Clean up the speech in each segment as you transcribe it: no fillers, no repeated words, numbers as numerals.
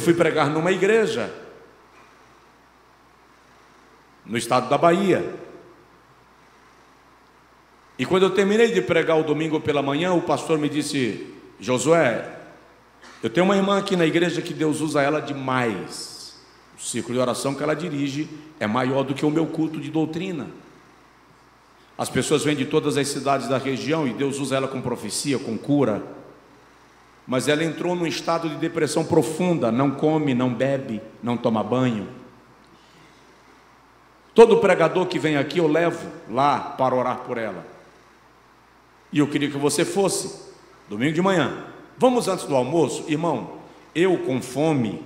fui pregar numa igreja no estado da Bahia. E quando eu terminei de pregar o domingo pela manhã, o pastor me disse: Josué, eu tenho uma irmã aqui na igreja que Deus usa ela demais. O círculo de oração que ela dirige é maior do que o meu culto de doutrina. As pessoas vêm de todas as cidades da região e Deus usa ela com profecia, com cura. Mas ela entrou num estado de depressão profunda, não come, não bebe, não toma banho. Todo pregador que vem aqui eu levo lá para orar por ela. E eu queria que você fosse, domingo de manhã. Vamos antes do almoço? Irmão, eu com fome,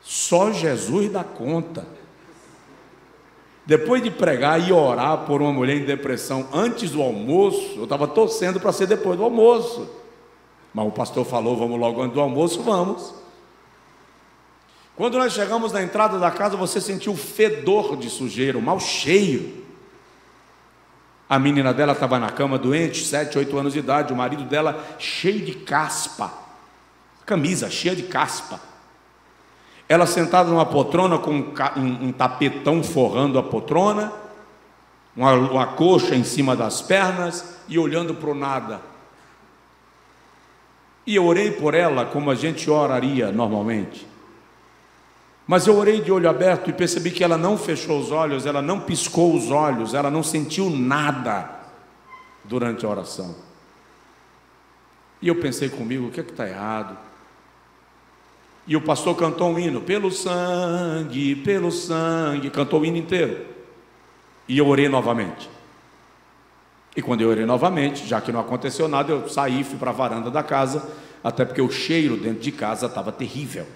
só Jesus dá conta. Depois de pregar e orar por uma mulher em depressão antes do almoço, eu estava torcendo para ser depois do almoço. Mas o pastor falou: vamos logo antes do almoço, vamos. Quando nós chegamos na entrada da casa, você sentiu o fedor de sujeira, o mau cheiro. A menina dela estava na cama doente, 7, 8 anos de idade, o marido dela cheio de caspa, camisa cheia de caspa. Ela sentada numa poltrona com um tapetão forrando a poltrona, uma coxa em cima das pernas e olhando para o nada. E eu orei por ela como a gente oraria normalmente. Mas eu orei de olho aberto e percebi que ela não fechou os olhos, ela não piscou os olhos, ela não sentiu nada durante a oração. E eu pensei comigo: o que é que está errado? E o pastor cantou um hino: pelo sangue, cantou o hino inteiro. E eu orei novamente. E quando eu orei novamente, já que não aconteceu nada, eu saí, fui para a varanda da casa, até porque o cheiro dentro de casa estava terrível.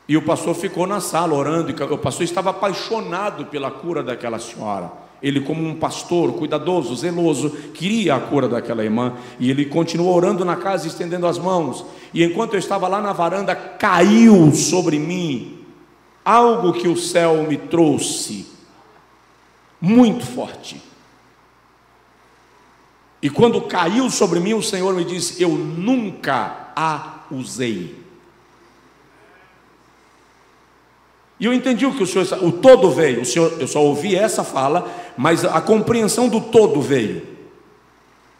E o pastor ficou na sala orando, e o pastor estava apaixonado pela cura daquela senhora. Ele, como um pastor cuidadoso, zeloso, queria a cura daquela irmã, e ele continuou orando na casa, estendendo as mãos. E enquanto eu estava lá na varanda, caiu sobre mim algo que o céu me trouxe, muito forte. E quando caiu sobre mim, o Senhor me disse: eu nunca a usei. E eu entendi o que o Senhor, o todo veio. Eu só ouvi essa fala, mas a compreensão do todo veio.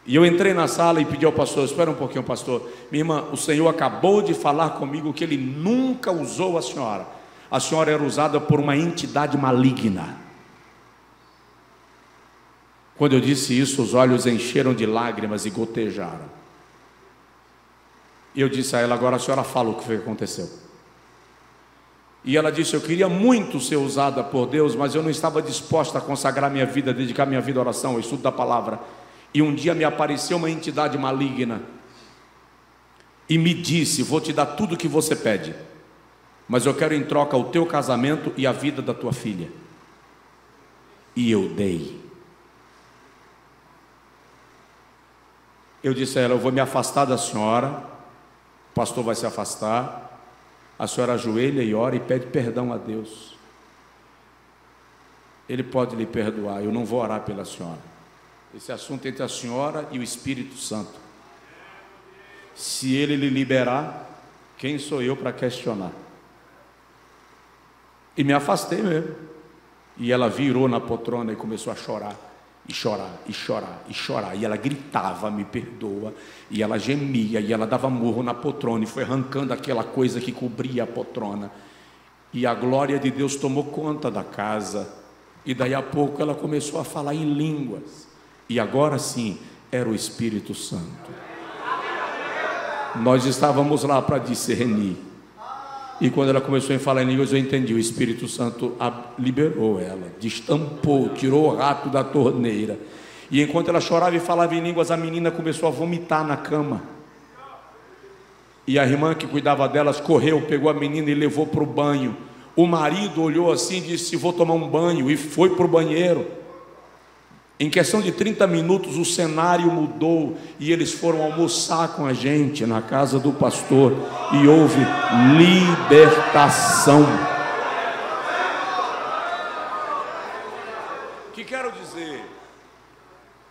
E eu entrei na sala e pedi ao pastor: espera um pouquinho, pastor. Minha irmã, o Senhor acabou de falar comigo que Ele nunca usou a senhora. A senhora era usada por uma entidade maligna. Quando eu disse isso, os olhos encheram de lágrimas e gotejaram. E eu disse a ela: agora a senhora fala o que foi que aconteceu. E ela disse: eu queria muito ser usada por Deus, mas eu não estava disposta a consagrar minha vida, dedicar minha vida à oração, ao estudo da palavra. E um dia me apareceu uma entidade maligna e me disse: vou te dar tudo o que você pede, mas eu quero em troca o teu casamento e a vida da tua filha. E eu dei. Eu disse a ela: eu vou me afastar da senhora, o pastor vai se afastar, a senhora ajoelha e ora e pede perdão a Deus. Ele pode lhe perdoar, eu não vou orar pela senhora. Esse assunto é entre a senhora e o Espírito Santo. Se Ele lhe liberar, quem sou eu para questionar? E me afastei mesmo. E ela virou na poltrona e começou a chorar. E chorar, e chorar, e chorar. E ela gritava: me perdoa. E ela gemia, e ela dava murro na poltrona, e foi arrancando aquela coisa que cobria a poltrona. E a glória de Deus tomou conta da casa. E daí a pouco ela começou a falar em línguas. E agora sim, era o Espírito Santo. Nós estávamos lá para discernir. E quando ela começou a falar em línguas, eu entendi: o Espírito Santo liberou ela, destampou, tirou o rato da torneira. E enquanto ela chorava e falava em línguas, a menina começou a vomitar na cama. E a irmã que cuidava delas correu, pegou a menina e levou para o banho. O marido olhou assim e disse: vou tomar um banho, e foi para o banheiro. Em questão de 30 minutos o cenário mudou e eles foram almoçar com a gente na casa do pastor e houve libertação. O que quero dizer?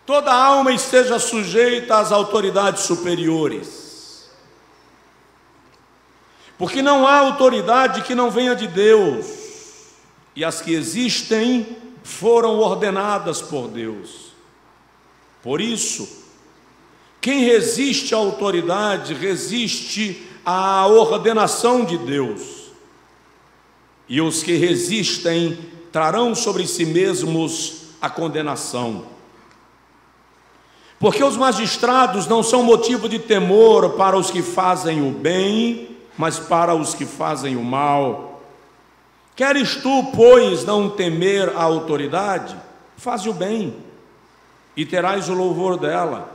Toda alma esteja sujeita às autoridades superiores. Porque não há autoridade que não venha de Deus, e as que existem foram ordenadas por Deus. Por isso, quem resiste à autoridade resiste à ordenação de Deus, e os que resistem trarão sobre si mesmos a condenação. Porque os magistrados não são motivo de temor para os que fazem o bem, mas para os que fazem o mal. Queres tu, pois, não temer a autoridade? Faze o bem, e terás o louvor dela,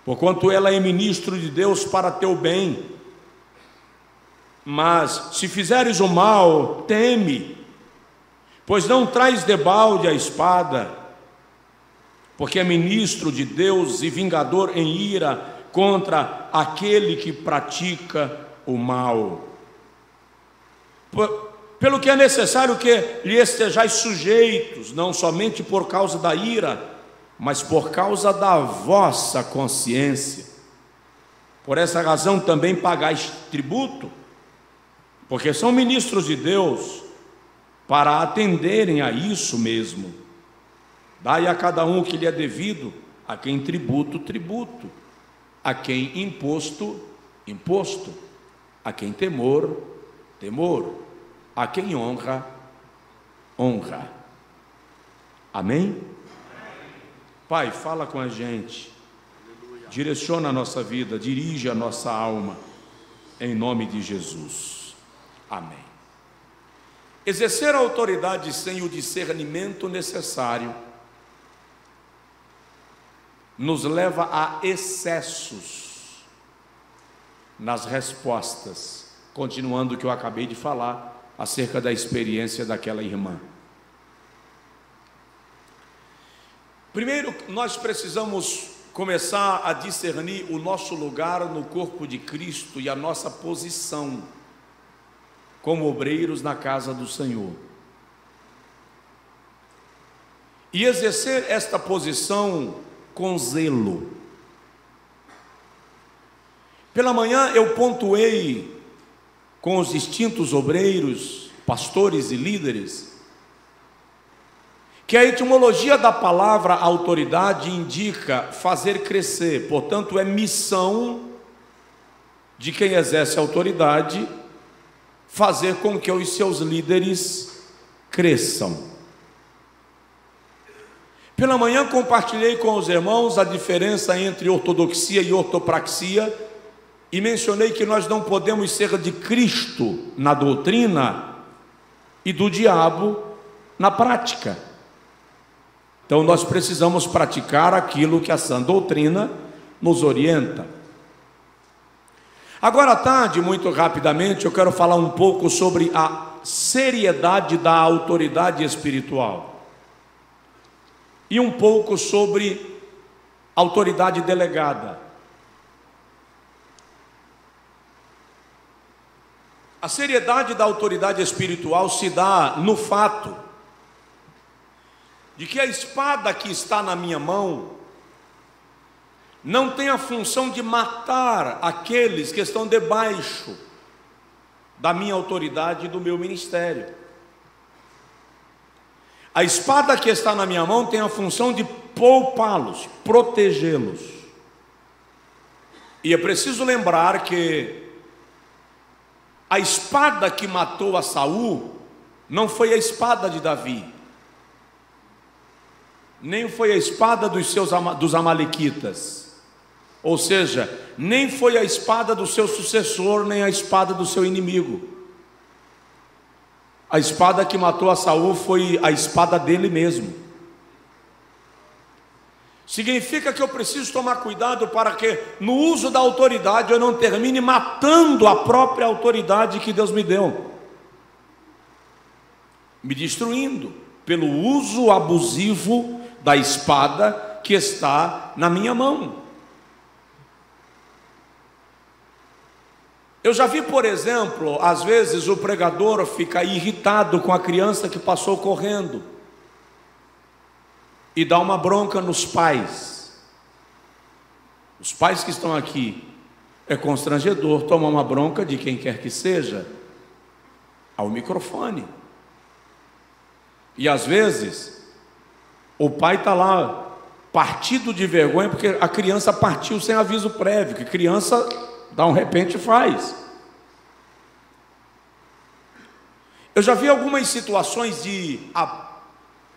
porquanto ela é ministro de Deus para teu bem. Mas, se fizeres o mal, teme, pois não traz debalde a espada, porque é ministro de Deus e vingador em ira contra aquele que pratica o mal. Pelo que é necessário que lhe estejais sujeitos, não somente por causa da ira, mas por causa da vossa consciência. Por essa razão também pagais tributo, porque são ministros de Deus, para atenderem a isso mesmo. Dai a cada um o que lhe é devido, a quem tributo, tributo, a quem imposto, imposto, a quem temor, temor, a quem honra, honra. Amém? Pai, fala com a gente, direciona a nossa vida, dirige a nossa alma, em nome de Jesus. Amém. Exercer a autoridade sem o discernimento necessário nos leva a excessos nas respostas, continuando o que eu acabei de falar acerca da experiência daquela irmã. Primeiro, nós precisamos começar a discernir o nosso lugar no corpo de Cristo e a nossa posição como obreiros na casa do Senhor. E exercer esta posição com zelo. Pela manhã eu pontuei com os distintos obreiros, pastores e líderes, que a etimologia da palavra autoridade indica fazer crescer, portanto é missão de quem exerce autoridade fazer com que os seus líderes cresçam. Pela manhã compartilhei com os irmãos a diferença entre ortodoxia e ortopraxia e mencionei que nós não podemos ser de Cristo na doutrina e do diabo na prática. Então nós precisamos praticar aquilo que a sã doutrina nos orienta. Agora à tarde, muito rapidamente, eu quero falar um pouco sobre a seriedade da autoridade espiritual e um pouco sobre autoridade delegada. A seriedade da autoridade espiritual se dá no fato de que a espada que está na minha mão não tem a função de matar aqueles que estão debaixo da minha autoridade e do meu ministério. A espada que está na minha mão tem a função de poupá-los, protegê-los. E é preciso lembrar que a espada que matou a Saul não foi a espada de Davi, nem foi a espada dos amalequitas, ou seja, nem foi a espada do seu sucessor, nem a espada do seu inimigo. A espada que matou a Saul foi a espada dele mesmo. Significa que eu preciso tomar cuidado para que no uso da autoridade eu não termine matando a própria autoridade que Deus me deu, me destruindo pelo uso abusivo da espada que está na minha mão. Eu já vi, por exemplo, às vezes o pregador fica irritado com a criança que passou correndo e dá uma bronca nos pais. Os pais que estão aqui, É constrangedor tomar uma bronca de quem quer que seja ao microfone. E às vezes o pai está lá partido de vergonha porque a criança partiu sem aviso prévio, que criança dá um repente e faz. Eu já vi algumas situações de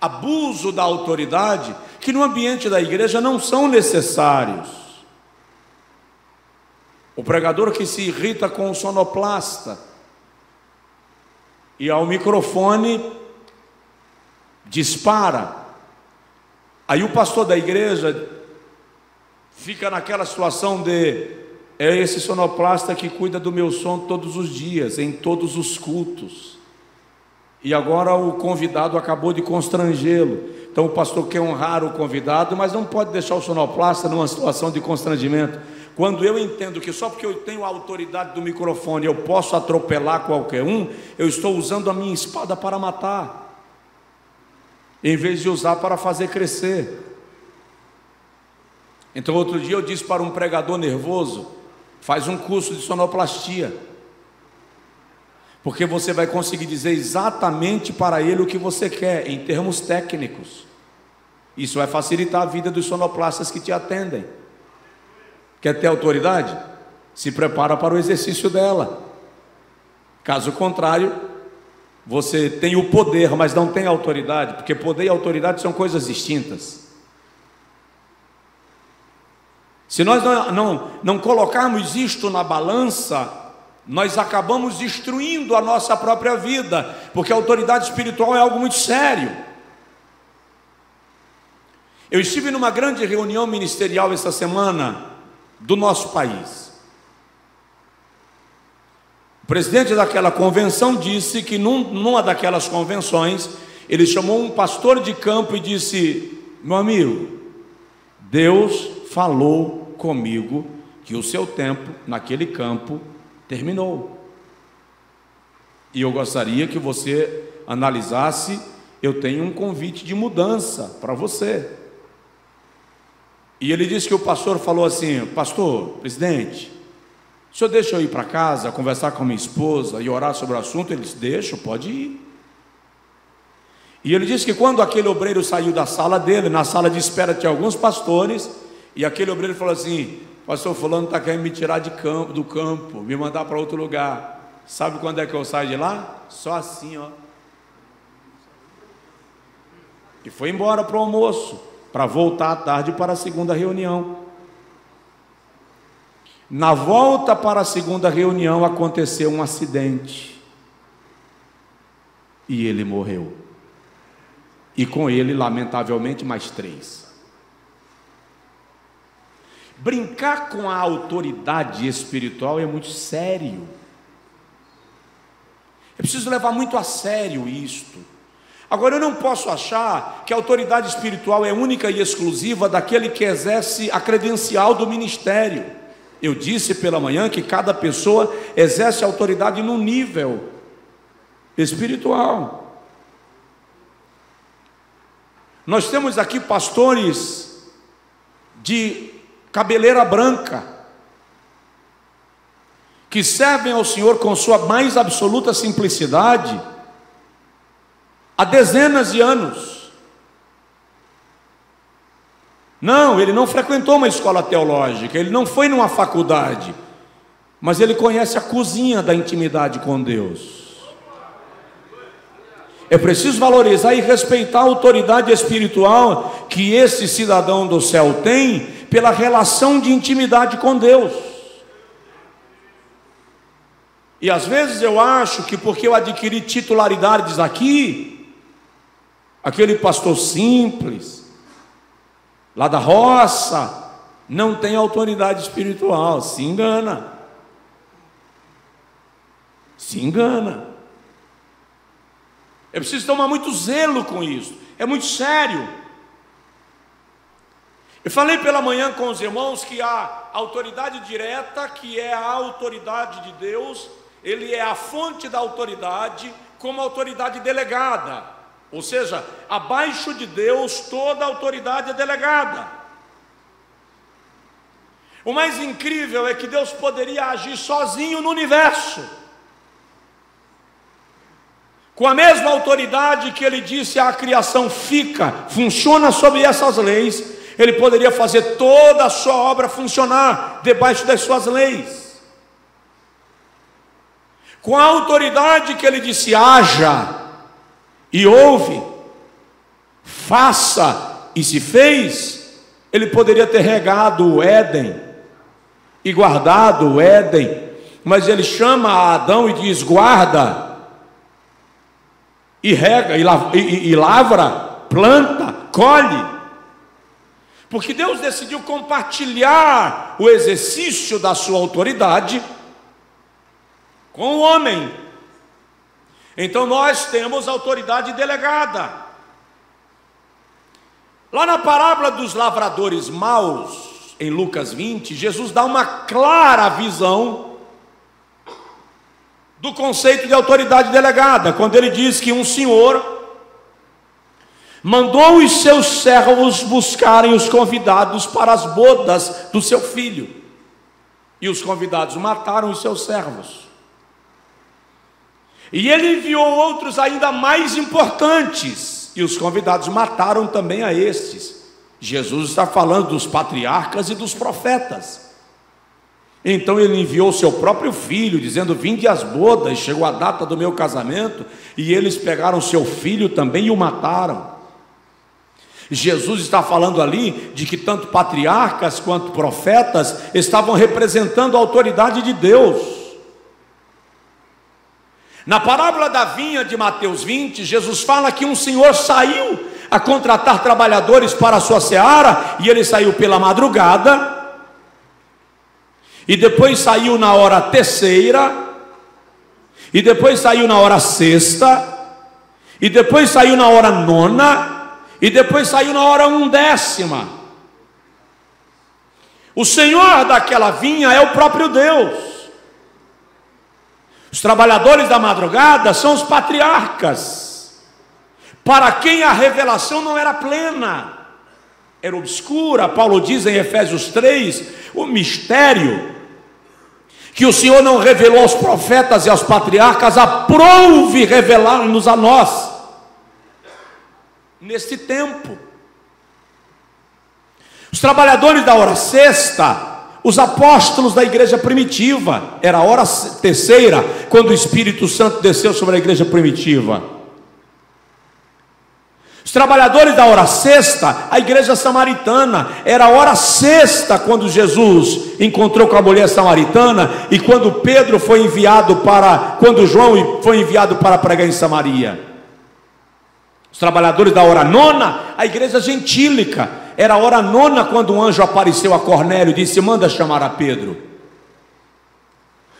abuso da autoridade que no ambiente da igreja não são necessários. O pregador que se irrita com o sonoplasta e ao microfone dispara. Aí o pastor da igreja fica naquela situação de: é esse sonoplasta que cuida do meu som todos os dias, em todos os cultos. E agora o convidado acabou de constrangê-lo. Então o pastor quer honrar o convidado, mas não pode deixar o sonoplasta numa situação de constrangimento. Quando eu entendo que só porque eu tenho a autoridade do microfone eu posso atropelar qualquer um, eu estou usando a minha espada para matar, em vez de usar para fazer crescer. Então outro dia eu disse para um pregador nervoso: faz um curso de sonoplastia, porque você vai conseguir dizer exatamente para ele o que você quer, em termos técnicos. Isso vai facilitar a vida dos sonoplastas que te atendem. Quer ter autoridade? Se prepara para o exercício dela. Caso contrário, você tem o poder, mas não tem autoridade, porque poder e autoridade são coisas distintas. Se nós não colocarmos isto na balança, nós acabamos destruindo a nossa própria vida, porque a autoridade espiritual é algo muito sério. Eu estive numa grande reunião ministerial essa semana do nosso país. O presidente daquela convenção disse que numa daquelas convenções ele chamou um pastor de campo e disse: meu amigo, Deus falou comigo que o seu tempo naquele campo terminou, e eu gostaria que você analisasse. Eu tenho um convite de mudança para você. E ele disse que o pastor falou assim: pastor, presidente, o senhor deixa eu ir para casa, conversar com a minha esposa e orar sobre o assunto? Ele disse: deixa, pode ir. E ele disse que quando aquele obreiro saiu da sala dele, na sala de espera tinha alguns pastores, e aquele obreiro falou assim: pastor fulano está querendo me tirar do campo, me mandar para outro lugar. Sabe quando é que eu saio de lá? Só assim, ó. E foi embora para o almoço, para voltar à tarde para a segunda reunião. Na volta para a segunda reunião aconteceu um acidente, e ele morreu, e com ele, lamentavelmente, mais 3. Brincar com a autoridade espiritual é muito sério. É preciso levar muito a sério isto. Agora, eu não posso achar que a autoridade espiritual é única e exclusiva daquele que exerce a credencial do ministério. Eu disse pela manhã que cada pessoa exerce a autoridade num nível espiritual. Nós temos aqui pastores de cabeleira branca, que servem ao Senhor com sua mais absoluta simplicidade há dezenas de anos. Não, ele não frequentou uma escola teológica, ele não foi numa faculdade, mas ele conhece a cozinha da intimidade com Deus. É preciso valorizar e respeitar a autoridade espiritual que esse cidadão do céu tem pela relação de intimidade com Deus. E às vezes eu acho que porque eu adquiri titularidades aqui, aquele pastor simples, lá da roça, não tem autoridade espiritual. Se engana. Se engana. É preciso tomar muito zelo com isso. É muito sério. Eu falei pela manhã com os irmãos que a autoridade direta, que é a autoridade de Deus, ele é a fonte da autoridade como autoridade delegada. Ou seja, abaixo de Deus toda a autoridade é delegada. O mais incrível é que Deus poderia agir sozinho no universo, com a mesma autoridade que Ele disse à criação: funciona sob essas leis. Ele poderia fazer toda a sua obra funcionar debaixo das suas leis. Com a autoridade que Ele disse: haja, e houve, faça, e se fez. Ele poderia ter regado o Éden e guardado o Éden, mas Ele chama a Adão e diz: guarda, e rega, e lavra, planta, colhe. Porque Deus decidiu compartilhar o exercício da sua autoridade com o homem. Então nós temos autoridade delegada. Lá na parábola dos lavradores maus, em Lucas 20, Jesus dá uma clara visão do conceito de autoridade delegada, quando ele diz que um senhor mandou os seus servos buscarem os convidados para as bodas do seu filho, e os convidados mataram os seus servos, e ele enviou outros ainda mais importantes, e os convidados mataram também a estes. Jesus está falando dos patriarcas e dos profetas. Então ele enviou seu próprio filho, dizendo: vinde às bodas, chegou a data do meu casamento, e eles pegaram seu filho também e o mataram. Jesus está falando ali de que tanto patriarcas quanto profetas estavam representando a autoridade de Deus. Na parábola da vinha de Mateus 20, Jesus fala que um senhor saiu a contratar trabalhadores para a sua seara, e ele saiu pela madrugada, e depois saiu na hora terceira, e depois saiu na hora sexta, e depois saiu na hora nona, e depois saiu na hora 1/10. O senhor daquela vinha é o próprio Deus. Os trabalhadores da madrugada são os patriarcas, para quem a revelação não era plena, era obscura. Paulo diz em Efésios 3, o mistério que o Senhor não revelou aos profetas e aos patriarcas, aprove revelar-nos a nós neste tempo. Os trabalhadores da hora sexta, os apóstolos da igreja primitiva, era a hora terceira, quando o Espírito Santo desceu sobre a igreja primitiva. Os trabalhadores da hora sexta, a igreja samaritana, era a hora sexta, quando Jesus encontrou com a mulher samaritana, e quando João foi enviado para pregar em Samaria. Os trabalhadores da hora nona, a igreja gentílica, era a hora nona, quando um anjo apareceu a Cornélio e disse: manda chamar a Pedro.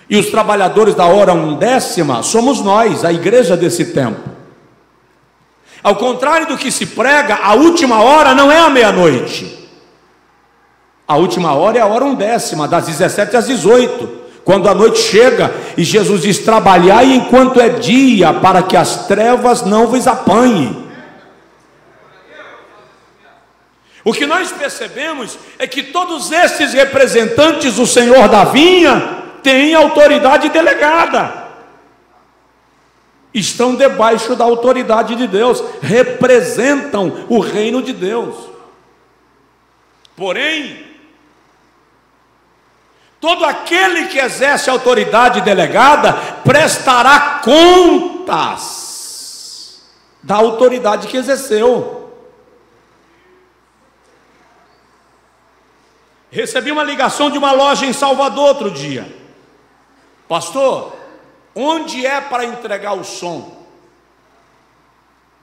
E os trabalhadores da hora 1/10 somos nós, a igreja desse tempo. Ao contrário do que se prega, a última hora não é a meia-noite. A última hora é a hora 1/10, das 17 às 18, quando a noite chega, e Jesus diz: trabalhai enquanto é dia, para que as trevas não vos apanhem. O que nós percebemos é que todos esses representantes do Senhor da vinha têm autoridade delegada, estão debaixo da autoridade de Deus, representam o reino de Deus. Porém, todo aquele que exerce autoridade delegada prestará contas da autoridade que exerceu. Recebi uma ligação de uma loja em Salvador outro dia: pastor, onde é para entregar o som?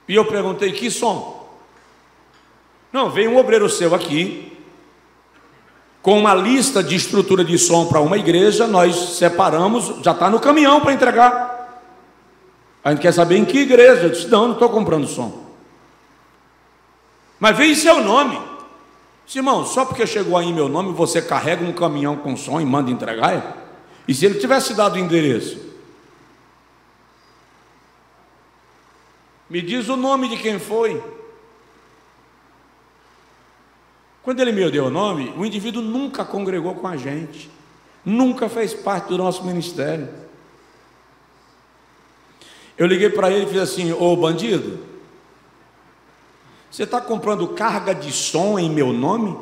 E eu perguntei: que som? Não, veio um obreiro seu aqui com uma lista de estrutura de som para uma igreja, nós separamos, já está no caminhão para entregar. A gente quer saber em que igreja. Eu disse: não estou comprando som. Mas veio seu nome. Irmão, só porque chegou aí meu nome, você carrega um caminhão com som e manda entregar? E se ele tivesse dado o endereço? Me diz o nome de quem foi. Quando ele me deu o nome, o indivíduo nunca congregou com a gente, nunca fez parte do nosso ministério. Eu liguei para ele e fiz assim: ô bandido, você está comprando carga de som em meu nome?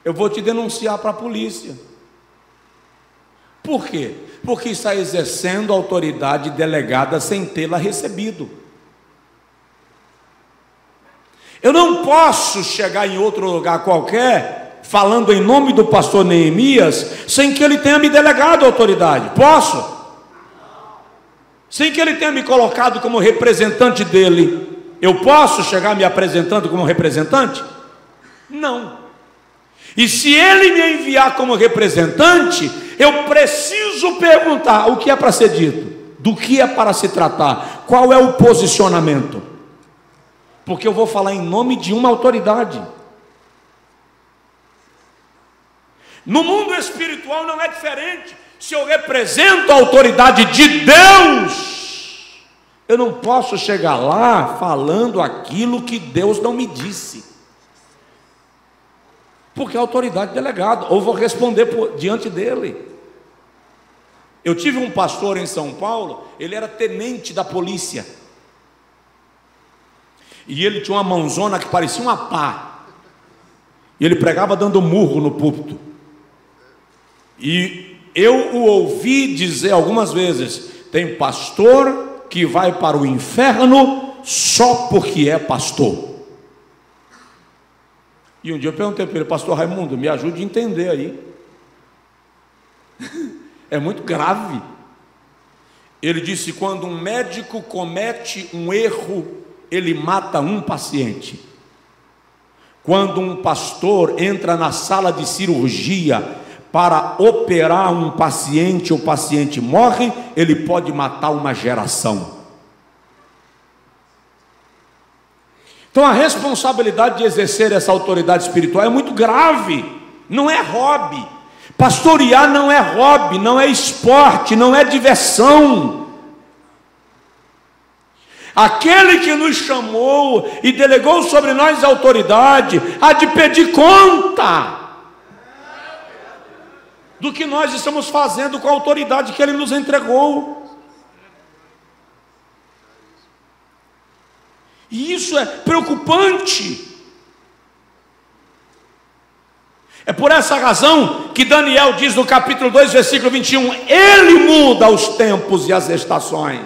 Eu vou te denunciar para a polícia. Por quê? Porque está exercendo autoridade delegada sem tê-la recebido. Eu não posso chegar em outro lugar qualquer, falando em nome do pastor Neemias, sem que ele tenha me delegado autoridade. Posso? Sem que ele tenha me colocado como representante dele. Eu posso chegar me apresentando como representante? Não. E se ele me enviar como representante, eu preciso perguntar o que é para ser dito, do que é para se tratar, qual é o posicionamento, porque eu vou falar em nome de uma autoridade. No mundo espiritual não é diferente. Se eu represento a autoridade de Deus, eu não posso chegar lá falando aquilo que Deus não me disse, porque a autoridade delegada, ou vou responder diante dele. Eu tive um pastor em São Paulo, ele era tenente da polícia, e ele tinha uma mãozona que parecia uma pá, e ele pregava dando murro no púlpito, e eu o ouvi dizer algumas vezes: tem pastor que vai para o inferno só porque é pastor. E um dia eu perguntei para ele: pastor Raimundo, me ajude a entender aí. É muito grave. Ele disse: quando um médico comete um erro, ele mata um paciente. Quando um pastor entra na sala de cirurgia para operar um paciente, o paciente morre, ele pode matar uma geração. Então a responsabilidade de exercer essa autoridade espiritual é muito grave, não é hobby. Pastorear não é hobby, não é esporte, não é diversão. Aquele que nos chamou e delegou sobre nós a autoridade, há de pedir conta do que nós estamos fazendo com a autoridade que Ele nos entregou. E isso é preocupante. É por essa razão que Daniel diz no capítulo 2, versículo 21, Ele muda os tempos e as estações,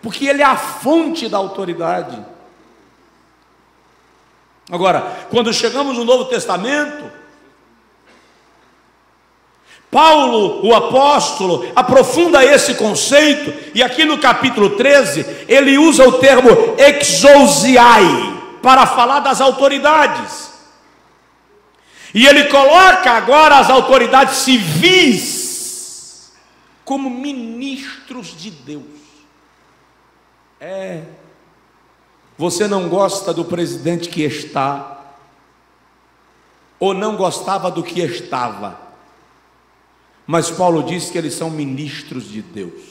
porque Ele é a fonte da autoridade. Agora, quando chegamos no Novo Testamento, Paulo, o apóstolo, aprofunda esse conceito, e aqui no capítulo 13, ele usa o termo exousiai, para falar das autoridades, e ele coloca agora as autoridades civis como ministros de Deus. Você não gosta do presidente que está, ou não gostava do que estava, mas Paulo diz que eles são ministros de Deus.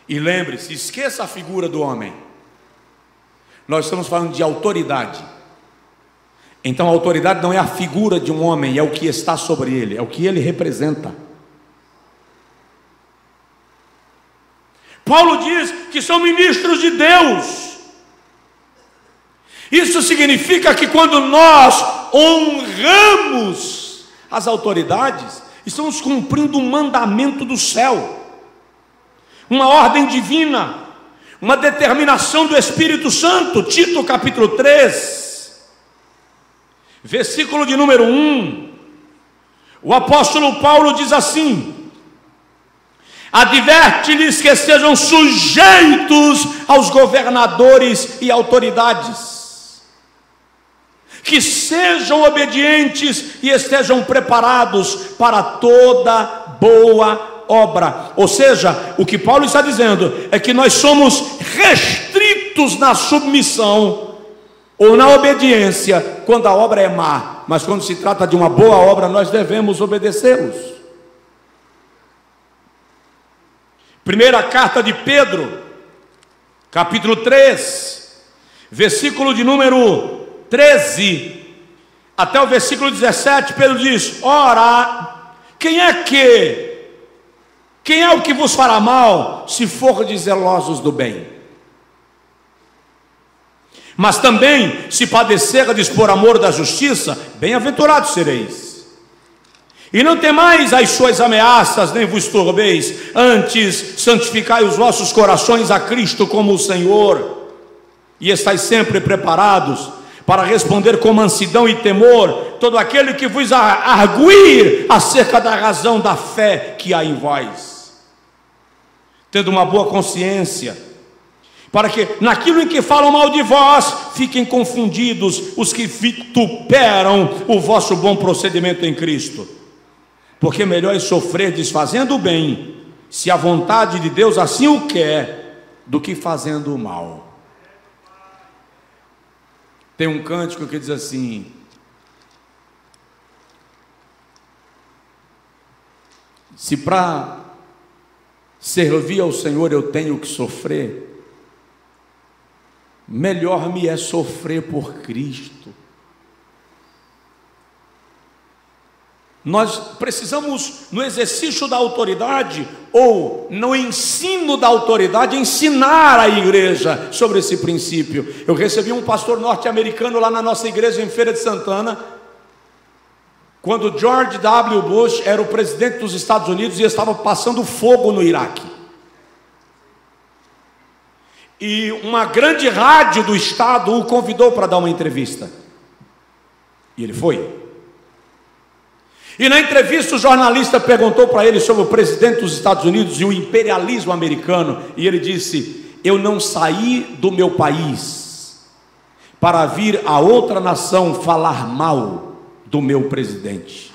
E lembre-se, esqueça a figura do homem. Nós estamos falando de autoridade. Então a autoridade não é a figura de um homem, é o que está sobre ele, é o que ele representa. Paulo diz que são ministros de Deus. Isso significa que quando nós honramos as autoridades, estamos cumprindo um mandamento do céu, uma ordem divina, uma determinação do Espírito Santo. Tito capítulo 3, versículo de número 1, o apóstolo Paulo diz assim: adverte-lhes que sejam sujeitos aos governadores e autoridades, que sejam obedientes e estejam preparados para toda boa obra. Ou seja, o que Paulo está dizendo é que nós somos restritos na submissão ou na obediência quando a obra é má, mas quando se trata de uma boa obra, nós devemos obedecê-los. Primeira carta de Pedro, capítulo 3, versículo de número 13 até o versículo 17, Pedro diz: ora, quem é o que vos fará mal, se fordes zelosos do bem? Mas também, se padecerdes por amor da justiça, bem-aventurados sereis. E não temais as suas ameaças, nem vos turbeis, antes santificai os vossos corações a Cristo como o Senhor, e estais sempre preparados para responder com mansidão e temor todo aquele que vos arguir acerca da razão da fé que há em vós, tendo uma boa consciência, para que naquilo em que falam mal de vós fiquem confundidos os que vituperam o vosso bom procedimento em Cristo. Porque melhor é sofrer desfazendo o bem, se a vontade de Deus assim o quer, do que fazendo o mal. Tem um cântico que diz assim: se para servir ao Senhor eu tenho que sofrer, melhor me é sofrer por Cristo. Nós precisamos, no exercício da autoridade, ou no ensino da autoridade, ensinar a igreja sobre esse princípio. Eu recebi um pastor norte-americano lá na nossa igreja em Feira de Santana, quando George W. Bush era o presidente dos Estados Unidos e estava passando fogo no Iraque. E uma grande rádio do estado o convidou para dar uma entrevista. E ele foi. E na entrevista o jornalista perguntou para ele sobre o presidente dos Estados Unidos e o imperialismo americano. E ele disse: eu não saí do meu país para vir a outra nação falar mal do meu presidente.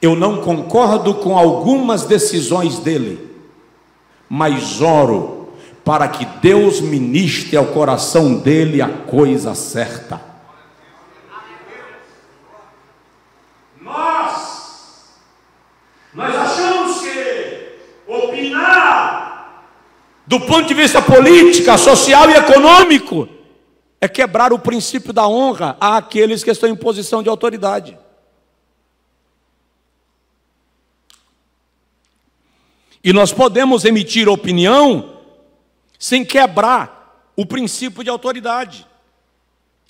Eu não concordo com algumas decisões dele, mas oro para que Deus ministre ao coração dele a coisa certa. Nós achamos que opinar do ponto de vista político, social e econômico é quebrar o princípio da honra àqueles que estão em posição de autoridade. E nós podemos emitir opinião sem quebrar o princípio de autoridade.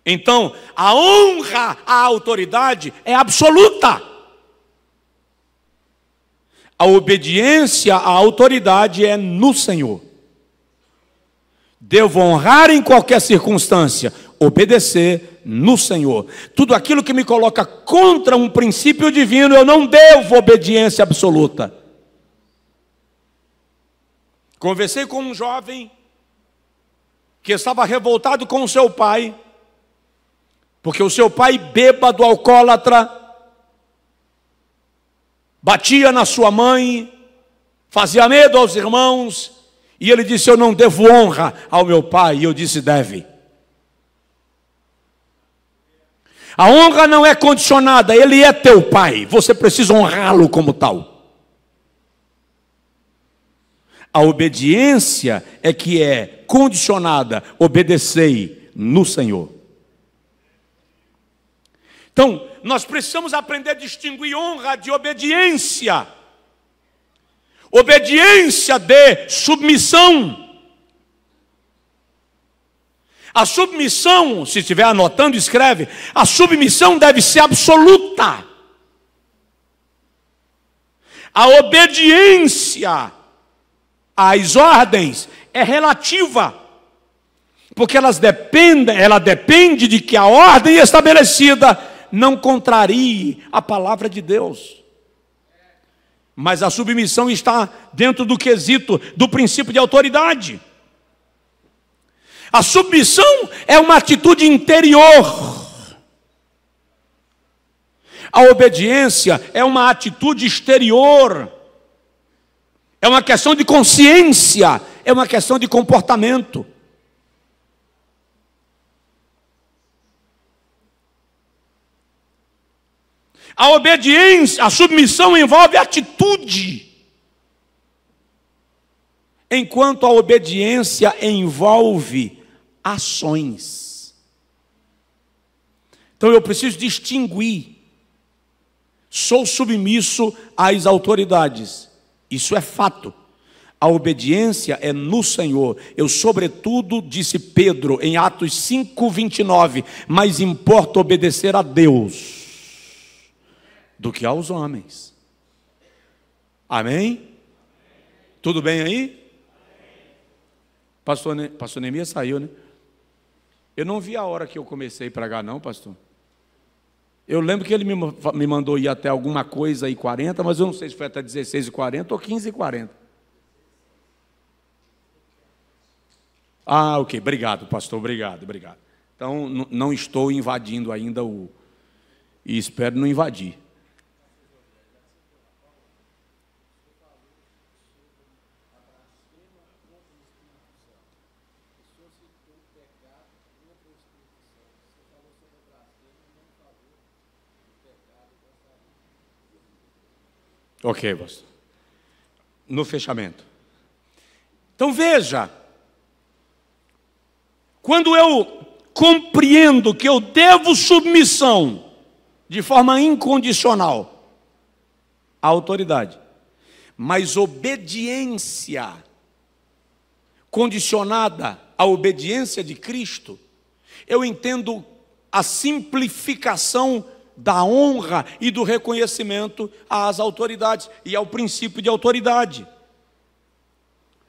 Então, a honra à autoridade é absoluta. A obediência à autoridade é no Senhor. Devo honrar em qualquer circunstância, obedecer no Senhor. Tudo aquilo que me coloca contra um princípio divino, eu não devo obediência absoluta. Conversei com um jovem que estava revoltado com o seu pai, porque o seu pai, bêbado, alcoólatra, batia na sua mãe, fazia medo aos irmãos, e ele disse: eu não devo honra ao meu pai. E eu disse: deve. A honra não é condicionada, ele é teu pai, você precisa honrá-lo como tal. A obediência é que é condicionada, obedecei no Senhor. Então, nós precisamos aprender a distinguir honra de obediência. Obediência de submissão. A submissão, se estiver anotando, escreve. A submissão deve ser absoluta. A obediência às ordens é relativa, porque ela depende de que a ordem estabelecida não contrarie a palavra de Deus. Mas a submissão está dentro do quesito do princípio de autoridade. A submissão é uma atitude interior. A obediência é uma atitude exterior. É uma questão de consciência, é uma questão de comportamento. A obediência, a submissão envolve atitude. enquanto a obediência envolve ações. Então eu preciso distinguir. Sou submisso às autoridades. Isso é fato. A obediência é no Senhor. Eu, sobretudo, disse Pedro em Atos 5:29, mais importa obedecer a Deus do que aos homens. Amém? Tudo bem aí? Pastor Neemias saiu, né? Eu não vi a hora que eu comecei a pregar, não, pastor. Eu lembro que ele me mandou ir até alguma coisa e 40, mas eu não sei se foi até 16:40 ou 15:40. Ah, ok, obrigado, pastor, obrigado. Então, não estou invadindo ainda e espero não invadir. Ok, pastor. No fechamento. Então veja, quando eu compreendo que eu devo submissão de forma incondicional à autoridade, mas obediência condicionada à obediência de Cristo, eu entendo a simplificação da honra e do reconhecimento às autoridades e ao princípio de autoridade.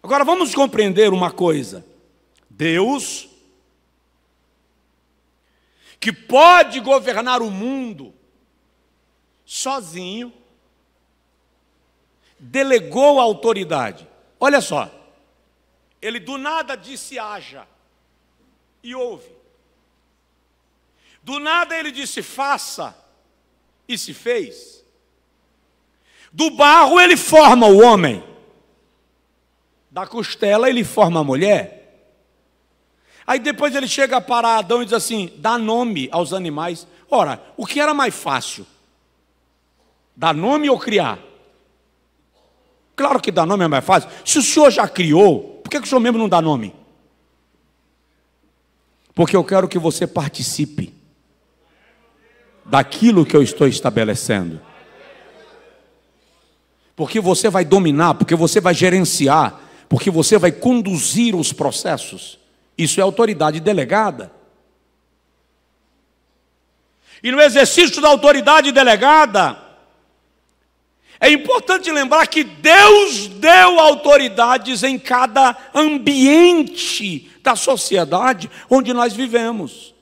Agora vamos compreender uma coisa: Deus, que pode governar o mundo sozinho, delegou a autoridade. Olha só, ele do nada disse haja, e houve. Do nada ele disse faça, e se fez. Do barro ele forma o homem, da costela ele forma a mulher. Aí depois ele chega para Adão e diz assim: dá nome aos animais. Ora, o que era mais fácil? Dar nome ou criar? Claro que dar nome é mais fácil. Se o senhor já criou, por que o senhor mesmo não dá nome? Porque eu quero que você participe daquilo que eu estou estabelecendo. Porque você vai dominar, porque você vai gerenciar, porque você vai conduzir os processos. Isso é autoridade delegada. E no exercício da autoridade delegada, é importante lembrar que Deus deu autoridades em cada ambiente da sociedade onde nós vivemos.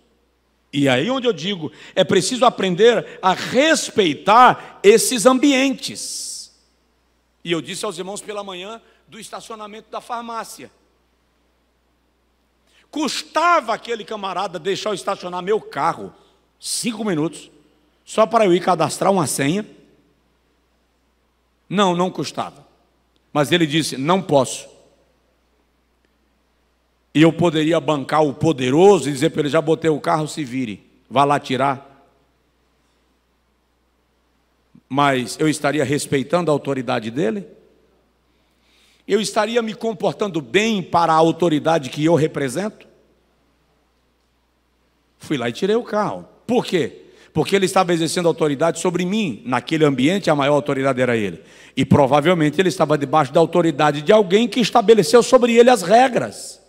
E aí onde eu digo, é preciso aprender a respeitar esses ambientes. E eu disse aos irmãos pela manhã do estacionamento da farmácia. Custava aquele camarada deixar eu estacionar meu carro 5 minutos, só para eu ir cadastrar uma senha? Não, não custava. Mas ele disse, não posso. E eu poderia bancar o poderoso e dizer para ele, já botei o carro, se vire, vá lá tirar. Mas eu estaria respeitando a autoridade dele? Eu estaria me comportando bem para a autoridade que eu represento? Fui lá e tirei o carro. Por quê? Porque ele estava exercendo autoridade sobre mim. Naquele ambiente, a maior autoridade era ele. E provavelmente ele estava debaixo da autoridade de alguém que estabeleceu sobre ele as regras.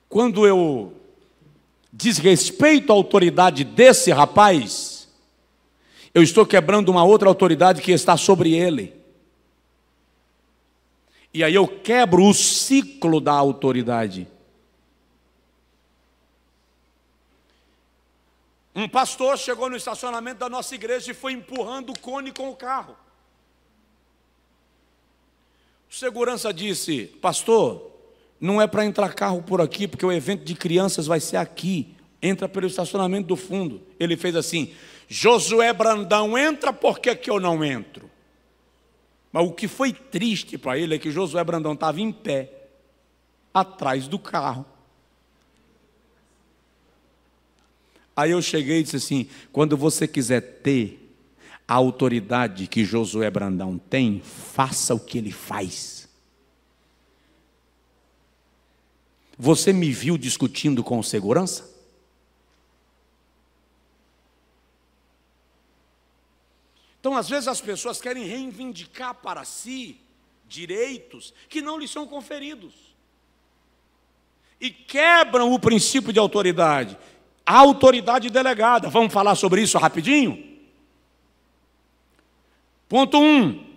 Quando eu desrespeito a autoridade desse rapaz, eu estou quebrando uma outra autoridade que está sobre ele. E aí eu quebro o ciclo da autoridade. Um pastor chegou no estacionamento da nossa igreja e foi empurrando o cone com o carro. O segurança disse, pastor, não é para entrar carro por aqui, porque o evento de crianças vai ser aqui. Entra pelo estacionamento do fundo. Ele fez assim, Josué Brandão entra, por que eu não entro? Mas o que foi triste para ele é que Josué Brandão estava em pé, atrás do carro. Aí eu cheguei e disse assim, quando você quiser ter a autoridade que Josué Brandão tem, faça o que ele faz. Você me viu discutindo com segurança? Então, às vezes, as pessoas querem reivindicar para si direitos que não lhes são conferidos. E quebram o princípio de autoridade. A autoridade delegada. Vamos falar sobre isso rapidinho? Ponto 1.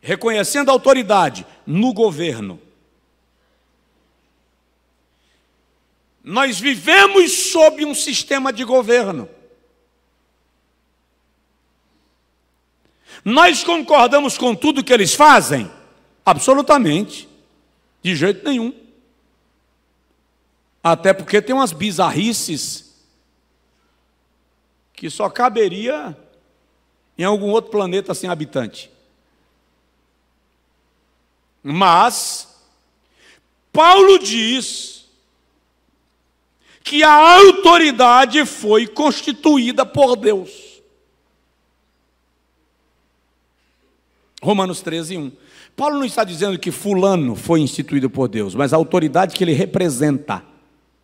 Reconhecendo a autoridade no governo. Nós vivemos sob um sistema de governo. Nós concordamos com tudo que eles fazem? Absolutamente. De jeito nenhum. Até porque tem umas bizarrices que só caberia em algum outro planeta sem habitante. Mas Paulo diz que a autoridade foi constituída por Deus. Romanos 13:1. Paulo não está dizendo que fulano foi instituído por Deus, mas a autoridade que ele representa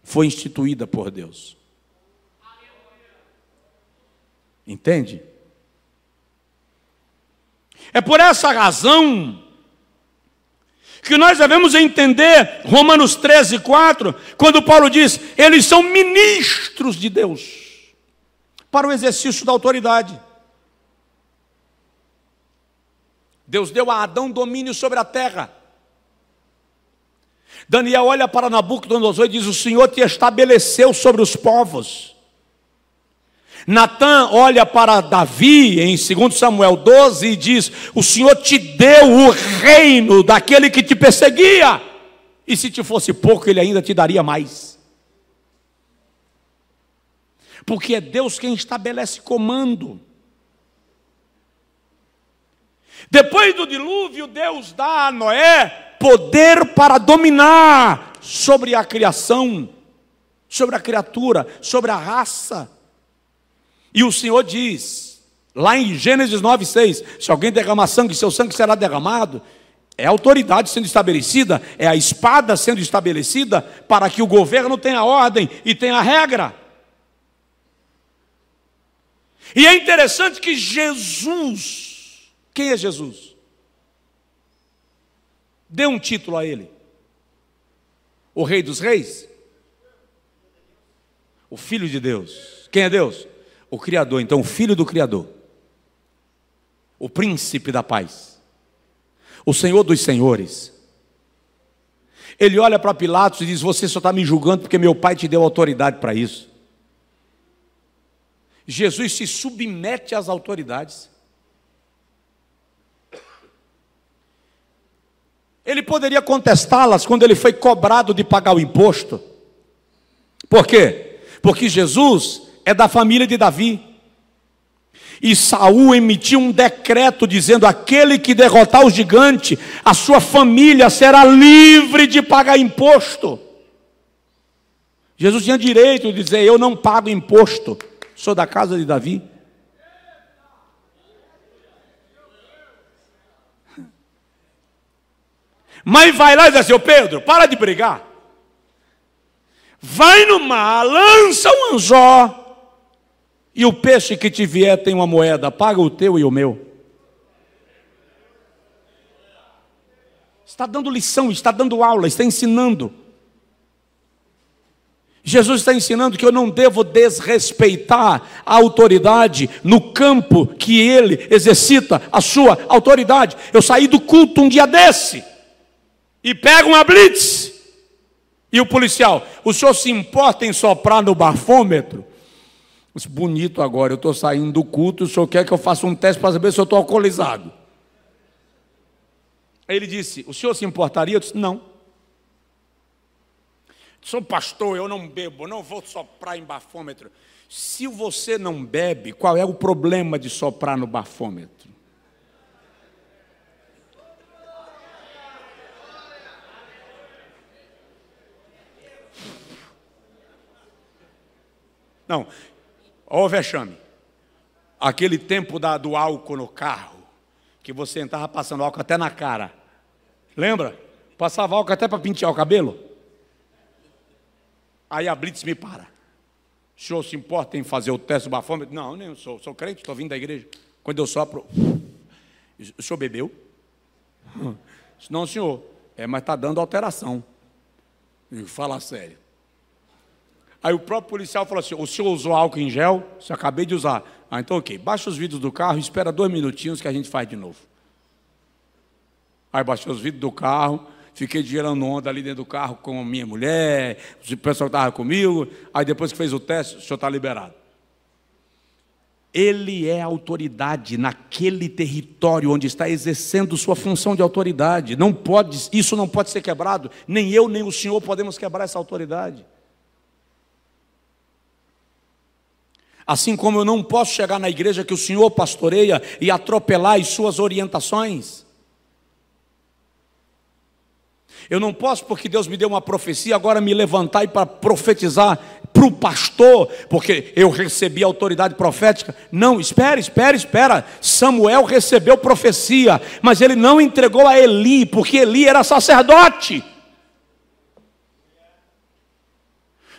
foi instituída por Deus. Entende? É por essa razão que nós devemos entender Romanos 13:4, quando Paulo diz, eles são ministros de Deus, para o exercício da autoridade. Deus deu a Adão domínio sobre a terra. Daniel olha para Nabucodonosor e diz, o Senhor te estabeleceu sobre os povos. Natã olha para Davi, em 2 Samuel 12, e diz, o Senhor te deu o reino daquele que te perseguia, e se te fosse pouco, ele ainda te daria mais. Porque é Deus quem estabelece comando. Depois do dilúvio, Deus dá a Noé poder para dominar sobre a criação, sobre a criatura, sobre a raça. E o Senhor diz, lá em Gênesis 9:6, se alguém derramar sangue, seu sangue será derramado. É a autoridade sendo estabelecida, é a espada sendo estabelecida para que o governo tenha ordem e tenha regra. E é interessante que Jesus, quem é Jesus? Dê um título a ele. O Rei dos Reis? O Filho de Deus. Quem é Deus? O Criador, então o Filho do Criador. O Príncipe da Paz. O Senhor dos Senhores. Ele olha para Pilatos e diz, você só está me julgando porque meu pai te deu autoridade para isso. Jesus se submete às autoridades. Ele poderia contestá-las quando ele foi cobrado de pagar o imposto. Por quê? Porque Jesus é da família de Davi. E Saul emitiu um decreto dizendo, aquele que derrotar o gigante, a sua família será livre de pagar imposto. Jesus tinha direito de dizer, eu não pago imposto, sou da casa de Davi. Mas vai lá e diz assim, ô Pedro, para de brigar. Vai no mar, lança um anzol, e o peixe que te vier tem uma moeda, paga o teu e o meu. Está dando lição, está dando aula, está ensinando. Jesus está ensinando que eu não devo desrespeitar a autoridade no campo que ele exercita a sua autoridade. Eu saí do culto um dia desse, e pega uma blitz, e o policial, o senhor se importa em soprar no bafômetro? Bonito agora, eu estou saindo do culto, o senhor quer que eu faça um teste para saber se eu estou alcoolizado? Aí ele disse, o senhor se importaria? Eu disse, não. Sou pastor, eu não bebo, não vou soprar em bafômetro. Se você não bebe, qual é o problema de soprar no bafômetro? Não, olha o vexame. aquele tempo do álcool no carro, que você estava passando álcool até na cara. Lembra? Passava álcool até para pentear o cabelo. Aí a Blitz me para. O senhor se importa em fazer o teste do bafômetro? Não, nem sou crente, estou vindo da igreja. Quando eu sopro, o senhor bebeu? Não, senhor. Mas está dando alteração. Fala sério. Aí o próprio policial falou assim: o senhor usou álcool em gel? Se acabei de usar. Então ok, baixa os vidros do carro e espera 2 minutinhos que a gente faz de novo. Aí baixei os vidros do carro, fiquei gerando onda ali dentro do carro com a minha mulher, o pessoal que estava comigo. Aí depois que fez o teste, o senhor está liberado. Ele é autoridade naquele território onde está exercendo sua função de autoridade. Isso não pode ser quebrado. Nem eu, nem o senhor podemos quebrar essa autoridade. Assim como eu não posso chegar na igreja que o senhor pastoreia e atropelar as suas orientações. Eu não posso, porque Deus me deu uma profecia, agora me levantar e para profetizar para o pastor, porque eu recebi autoridade profética. Não, espera. Samuel recebeu profecia, mas ele não entregou a Eli, porque Eli era sacerdote.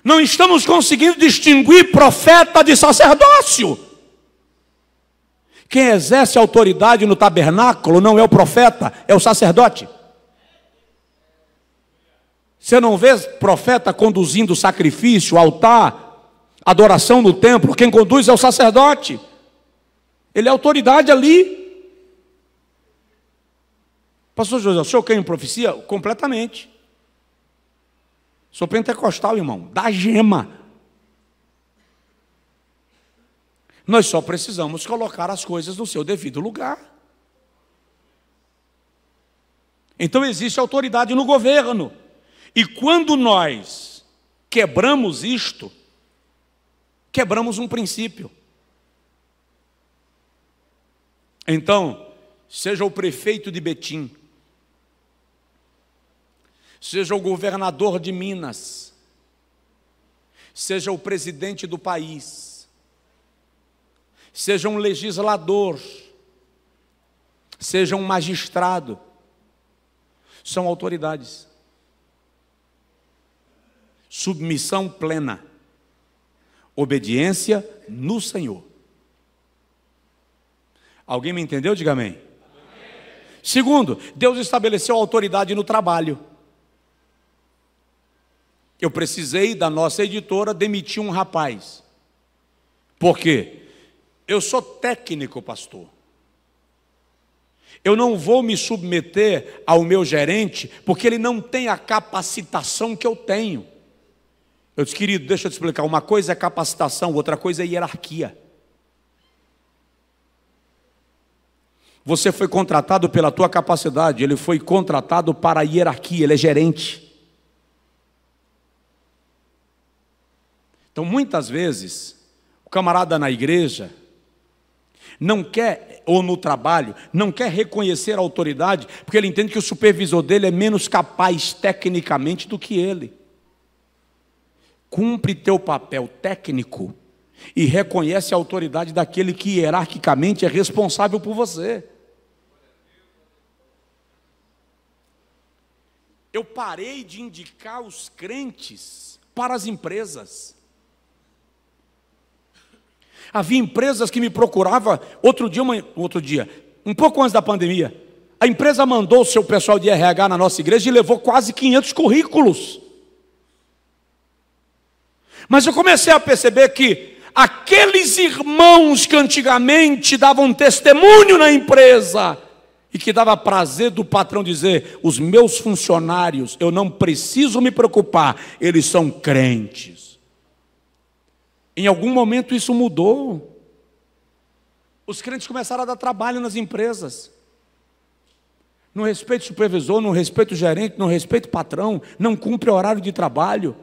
Não estamos conseguindo distinguir profeta de sacerdócio. Quem exerce autoridade no tabernáculo não é o profeta, é o sacerdote. Você não vê profeta conduzindo sacrifício, altar, adoração no templo. Quem conduz é o sacerdote. Ele é autoridade ali. Pastor José, o senhor quer em profecia? Completamente. Sou pentecostal, irmão, da gema. Nós só precisamos colocar as coisas no seu devido lugar. Então existe autoridade no governo. E quando nós quebramos isto, quebramos um princípio. Então, seja o prefeito de Betim, seja o governador de Minas, seja o presidente do país, seja um legislador, seja um magistrado, são autoridades. Submissão plena, obediência no Senhor. Alguém me entendeu? Diga amém. Segundo, Deus estabeleceu autoridade no trabalho. Eu precisei, da nossa editora, demitir um rapaz. Por quê? Eu sou técnico, pastor. Eu não vou me submeter ao meu gerente, porque ele não tem a capacitação que eu tenho. Eu disse: querido, deixa eu te explicar. Uma coisa é capacitação, outra coisa é hierarquia. Você foi contratado pela tua capacidade, ele foi contratado para a hierarquia, ele é gerente. Então, muitas vezes, o camarada na igreja não quer, ou no trabalho, não quer reconhecer a autoridade, porque ele entende que o supervisor dele é menos capaz tecnicamente do que ele. Cumpre teu papel técnico e reconhece a autoridade daquele que hierarquicamente é responsável por você. Eu parei de indicar os crentes para as empresas. Havia empresas que me procuravam, um pouco antes da pandemia, a empresa mandou o seu pessoal de RH na nossa igreja e levou quase 500 currículos. Mas eu comecei a perceber que aqueles irmãos que antigamente davam testemunho na empresa, e que dava prazer do patrão dizer: os meus funcionários, eu não preciso me preocupar, eles são crentes. Em algum momento isso mudou. Os crentes começaram a dar trabalho nas empresas. Não respeita o supervisor, não respeita o gerente, não respeita o patrão, não cumpre horário de trabalho,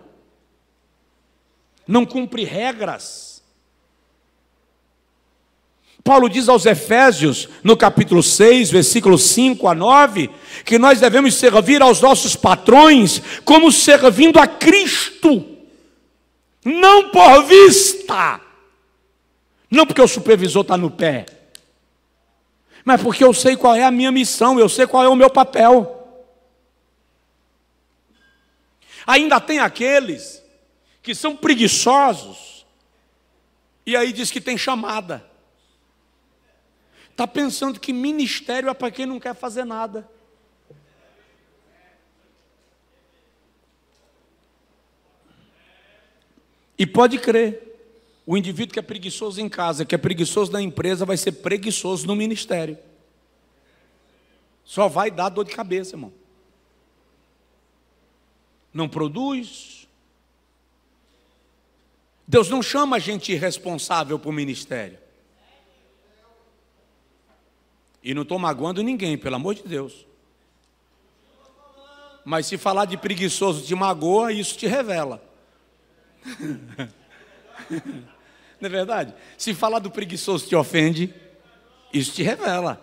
não cumpre regras. Paulo diz aos Efésios, no capítulo 6, versículos 5 a 9, que nós devemos servir aos nossos patrões como servindo a Cristo, não por vista, Não porque o supervisor está no pé, mas porque eu sei qual é a minha missão, eu sei qual é o meu papel. Ainda tem aqueles que são preguiçosos, e aí diz que tem chamada. Está pensando que ministério é para quem não quer fazer nada. E pode crer, o indivíduo que é preguiçoso em casa, que é preguiçoso na empresa, vai ser preguiçoso no ministério. Só vai dar dor de cabeça, irmão. Não produz. Deus não chama a gente irresponsável para o ministério. E não estou magoando ninguém, pelo amor de Deus. Mas se falar de preguiçoso te magoa, isso te revela. Não é verdade? Se falar do preguiçoso te ofende, isso te revela.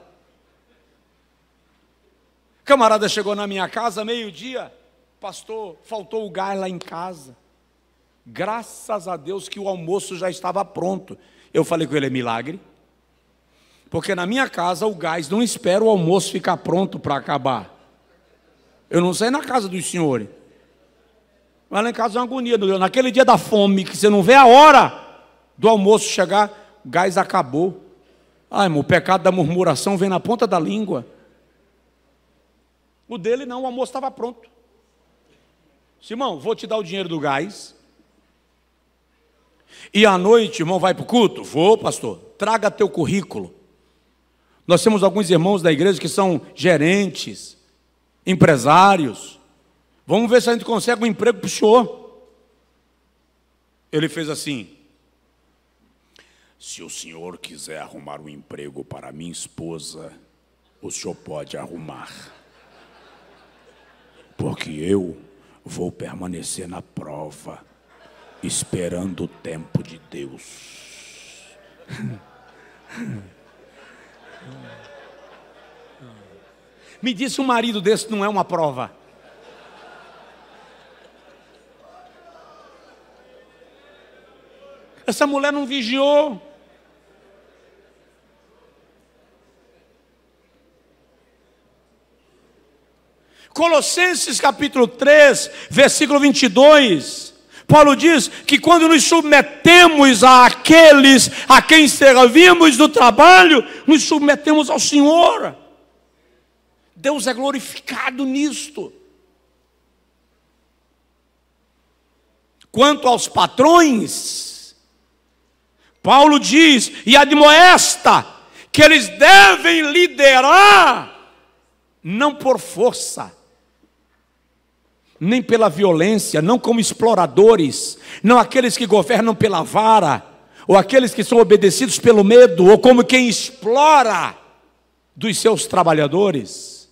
Camarada chegou na minha casa, meio-dia, pastor, faltou o gás lá em casa. Graças a Deus que o almoço já estava pronto. Eu falei com ele, é milagre? Porque na minha casa o gás não espera o almoço ficar pronto para acabar. Eu não sei na casa dos senhores, mas lá em casa é uma agonia. Naquele dia da fome, que você não vê a hora do almoço chegar, o gás acabou. Ai, irmão, o pecado da murmuração vem na ponta da língua. O dele não, o almoço estava pronto. Simão, vou te dar o dinheiro do gás. E à noite, irmão, vai para o culto? Vou, pastor. Traga teu currículo. Nós temos alguns irmãos da igreja que são gerentes, empresários. Vamos ver se a gente consegue um emprego para o senhor. Ele fez assim: se o senhor quiser arrumar um emprego para minha esposa, o senhor pode arrumar. Porque eu vou permanecer na prova, esperando o tempo de Deus. Me disse, um marido desse não é uma prova. Essa mulher não vigiou. Colossenses capítulo 3, versículo 22, Paulo diz que quando nos submetemos àqueles a quem servimos do trabalho, nos submetemos ao Senhor. Deus é glorificado nisto. Quanto aos patrões, Paulo diz e admoesta que eles devem liderar não por força, nem pela violência, não como exploradores, não aqueles que governam pela vara, ou aqueles que são obedecidos pelo medo, ou como quem explora dos seus trabalhadores,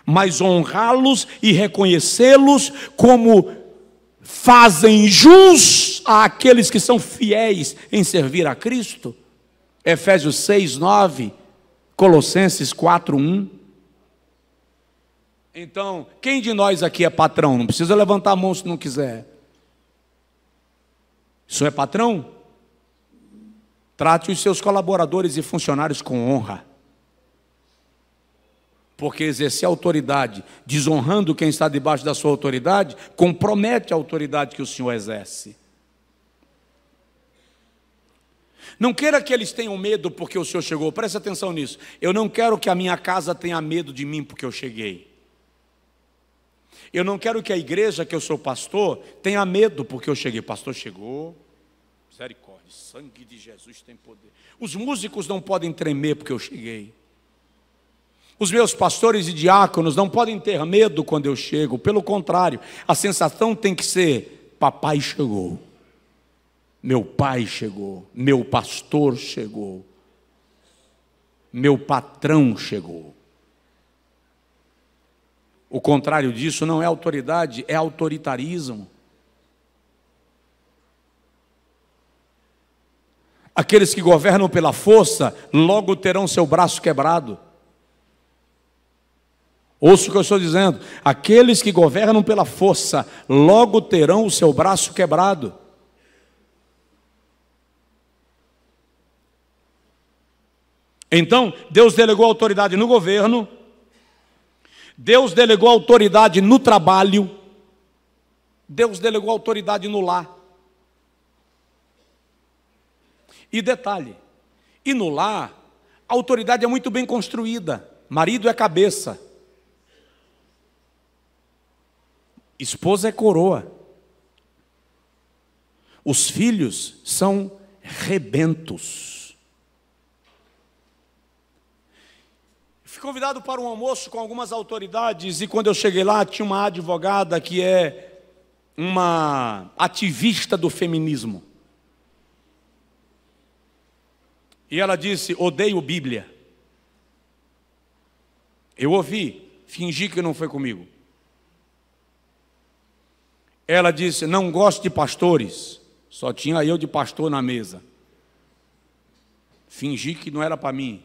mas honrá-los e reconhecê-los como fazem jus àqueles que são fiéis em servir a Cristo. Efésios 6, 9, Colossenses 4, 1. Então, quem de nós aqui é patrão? Não precisa levantar a mão se não quiser. O senhor é patrão? Trate os seus colaboradores e funcionários com honra. Porque exercer a autoridade, desonrando quem está debaixo da sua autoridade, compromete a autoridade que o senhor exerce. Não queira que eles tenham medo porque o senhor chegou. Preste atenção nisso. Eu não quero que a minha casa tenha medo de mim porque eu cheguei. Eu não quero que a igreja que eu sou pastor tenha medo porque eu cheguei. Pastor chegou, misericórdia, sangue de Jesus tem poder. Os músicos não podem tremer porque eu cheguei. Os meus pastores e diáconos não podem ter medo quando eu chego. Pelo contrário, a sensação tem que ser: papai chegou, meu pai chegou, meu pastor chegou, meu patrão chegou. O contrário disso não é autoridade, é autoritarismo. Aqueles que governam pela força, logo terão seu braço quebrado. Ouça o que eu estou dizendo. Aqueles que governam pela força, logo terão o seu braço quebrado. Então, Deus delegou autoridade no governo, Deus delegou autoridade no trabalho, Deus delegou autoridade no lar. E detalhe, e no lar, a autoridade é muito bem construída. Marido é cabeça, esposa é coroa, os filhos são rebentos. Fui convidado para um almoço com algumas autoridades, e quando eu cheguei lá, tinha uma advogada que é uma ativista do feminismo. E ela disse: odeio Bíblia. Eu ouvi, fingi que não foi comigo. Ela disse: não gosto de pastores. Só tinha eu de pastor na mesa. Fingi que não era para mim.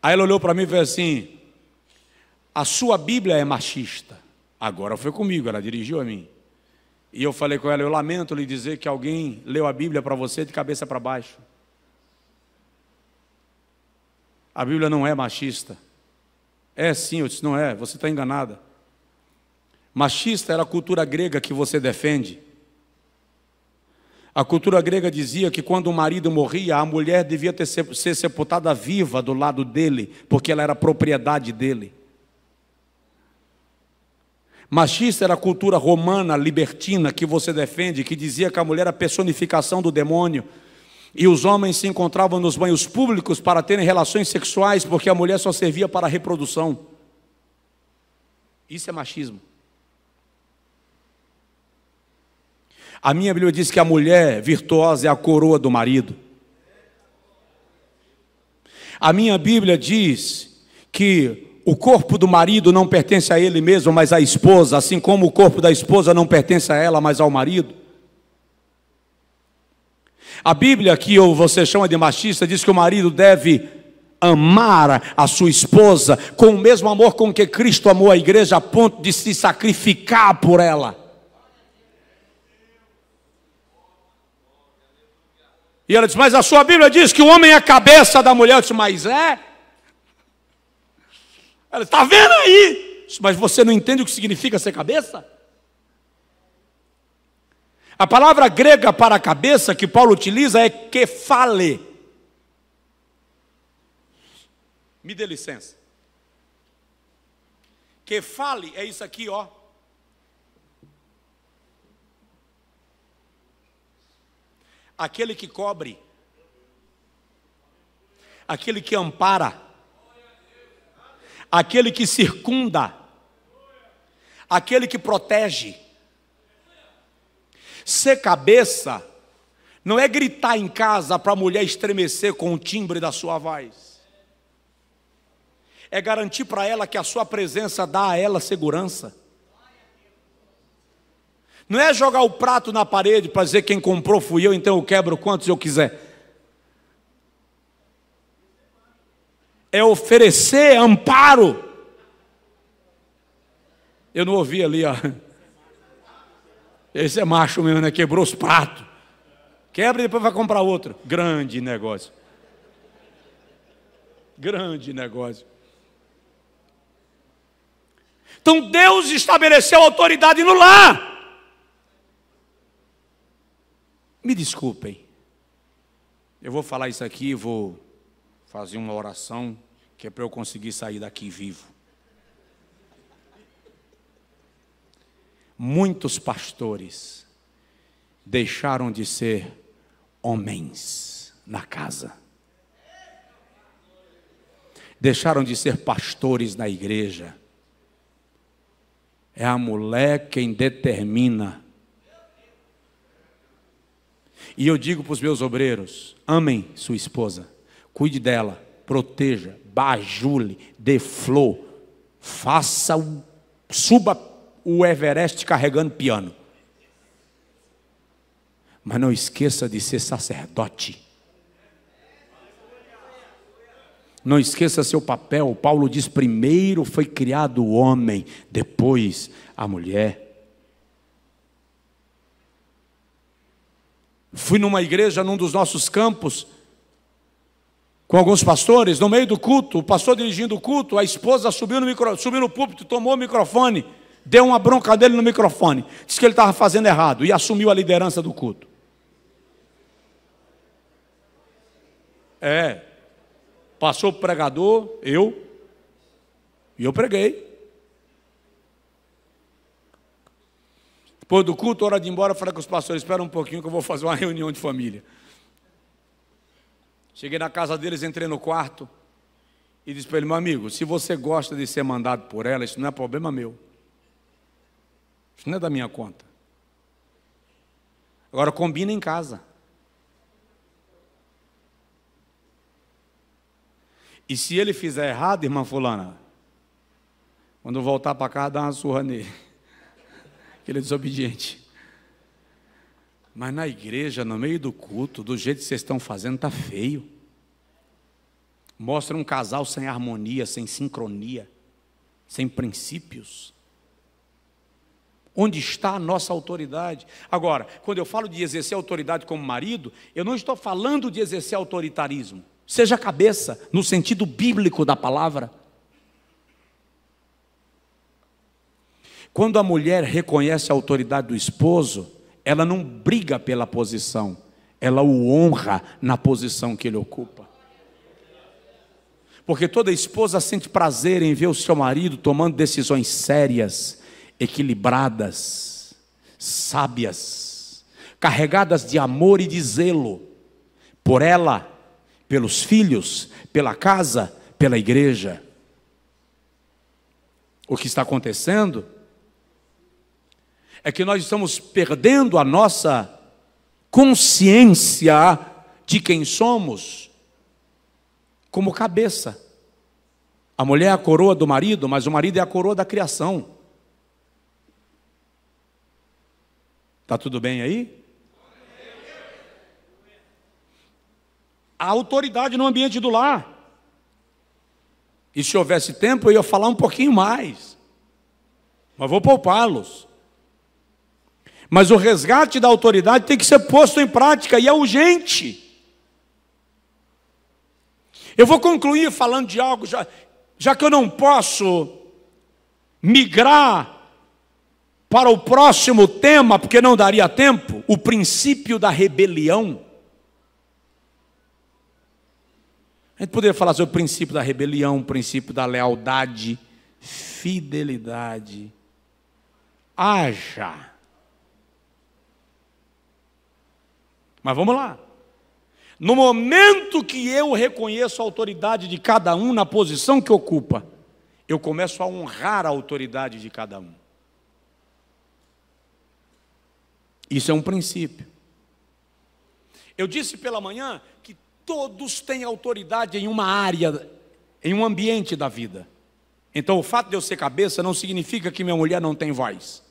Aí ela olhou para mim e falou assim: a sua Bíblia é machista. Agora foi comigo, ela dirigiu a mim. E eu falei com ela: eu lamento lhe dizer que alguém leu a Bíblia para você de cabeça para baixo. A Bíblia não é machista. É sim, eu disse: não é, você está enganada. Machista era a cultura grega que você defende. A cultura grega dizia que quando o marido morria, a mulher devia ser sepultada viva do lado dele, porque ela era propriedade dele. Machista era a cultura romana, libertina, que você defende, que dizia que a mulher era a personificação do demônio, e os homens se encontravam nos banhos públicos para terem relações sexuais, porque a mulher só servia para a reprodução. Isso é machismo. A minha Bíblia diz que a mulher virtuosa é a coroa do marido. A minha Bíblia diz que o corpo do marido não pertence a ele mesmo, mas à esposa, assim como o corpo da esposa não pertence a ela, mas ao marido. A Bíblia, que você chama de machista, diz que o marido deve amar a sua esposa com o mesmo amor com que Cristo amou a igreja, a ponto de se sacrificar por ela. E ela disse: mas a sua Bíblia diz que o homem é a cabeça da mulher. Eu disse: mas é? Ela está vendo aí? Mas você não entende o que significa ser cabeça? A palavra grega para cabeça que Paulo utiliza é kefale. Me dê licença. Kefale é isso aqui, ó. Aquele que cobre, aquele que ampara, aquele que circunda, aquele que protege. Ser cabeça não é gritar em casa para a mulher estremecer com o timbre da sua voz. É garantir para ela que a sua presença dá a ela segurança. Não é jogar o prato na parede para dizer quem comprou fui eu, então eu quebro quantos eu quiser. É oferecer amparo. Eu não ouvi ali, ó. Esse é macho mesmo, né? Quebrou os pratos. Quebra e depois vai comprar outro. Grande negócio. Grande negócio. Então Deus estabeleceu autoridade no lar. Me desculpem, eu vou falar isso aqui, vou fazer uma oração, que é para eu conseguir sair daqui vivo. Muitos pastores deixaram de ser homens na casa. Deixaram de ser pastores na igreja. É a mulher quem determina. E eu digo para os meus obreiros: amem sua esposa, cuide dela, proteja, bajule, dê flor, suba o Everest carregando piano. Mas não esqueça de ser sacerdote. Não esqueça seu papel. Paulo diz: primeiro foi criado o homem, depois a mulher. Fui numa igreja, num dos nossos campos, com alguns pastores, no meio do culto, o pastor dirigindo o culto, a esposa subiu no púlpito, tomou o microfone, deu uma bronca dele no microfone, disse que ele estava fazendo errado e assumiu a liderança do culto. Passou o pregador, e eu preguei. Depois do culto, hora de ir embora, eu falei com os pastores, espera um pouquinho que eu vou fazer uma reunião de família. Cheguei na casa deles, entrei no quarto e disse para ele: meu amigo, se você gosta de ser mandado por ela, isso não é problema meu. Isso não é da minha conta. Agora combina em casa. E se ele fizer errado, irmã fulana, quando voltar para casa, dá uma surra nele. Que ele é desobediente. Mas na igreja, no meio do culto, do jeito que vocês estão fazendo, está feio. Mostra um casal sem harmonia, sem sincronia, sem princípios. Onde está a nossa autoridade? Agora, quando eu falo de exercer autoridade como marido, eu não estou falando de exercer autoritarismo. Seja cabeça, no sentido bíblico da palavra. Quando a mulher reconhece a autoridade do esposo, ela não briga pela posição, ela o honra na posição que ele ocupa. Porque toda esposa sente prazer em ver o seu marido tomando decisões sérias, equilibradas, sábias, carregadas de amor e de zelo, por ela, pelos filhos, pela casa, pela igreja. O que está acontecendo é que nós estamos perdendo a nossa consciência de quem somos como cabeça. A mulher é a coroa do marido, mas o marido é a coroa da criação. Está tudo bem aí? A autoridade no ambiente do lar. E se houvesse tempo, eu ia falar um pouquinho mais. Mas vou poupá-los. Mas o resgate da autoridade tem que ser posto em prática e é urgente. Eu vou concluir falando de algo, já que eu não posso migrar para o próximo tema, porque não daria tempo, o princípio da rebelião. A gente poderia falar sobre o princípio da rebelião, o princípio da lealdade, fidelidade. Haja. Mas vamos lá. No momento que eu reconheço a autoridade de cada um na posição que ocupa, eu começo a honrar a autoridade de cada um. Isso é um princípio. Eu disse pela manhã que todos têm autoridade em uma área, em um ambiente da vida. Então o fato de eu ser cabeça não significa que minha mulher não tem voz.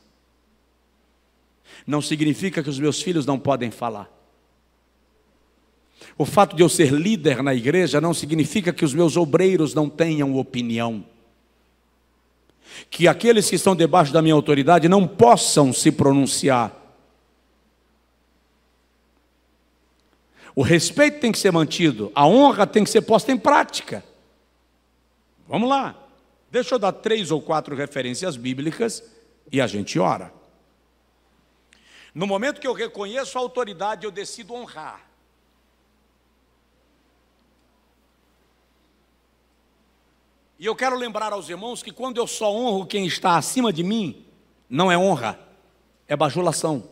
Não significa que os meus filhos não podem falar. O fato de eu ser líder na igreja não significa que os meus obreiros não tenham opinião. Que aqueles que estão debaixo da minha autoridade não possam se pronunciar. O respeito tem que ser mantido, a honra tem que ser posta em prática. Vamos lá. Deixa eu dar 3 ou 4 referências bíblicas e a gente ora. No momento que eu reconheço a autoridade, eu decido honrar. E eu quero lembrar aos irmãos que quando eu só honro quem está acima de mim, não é honra, é bajulação.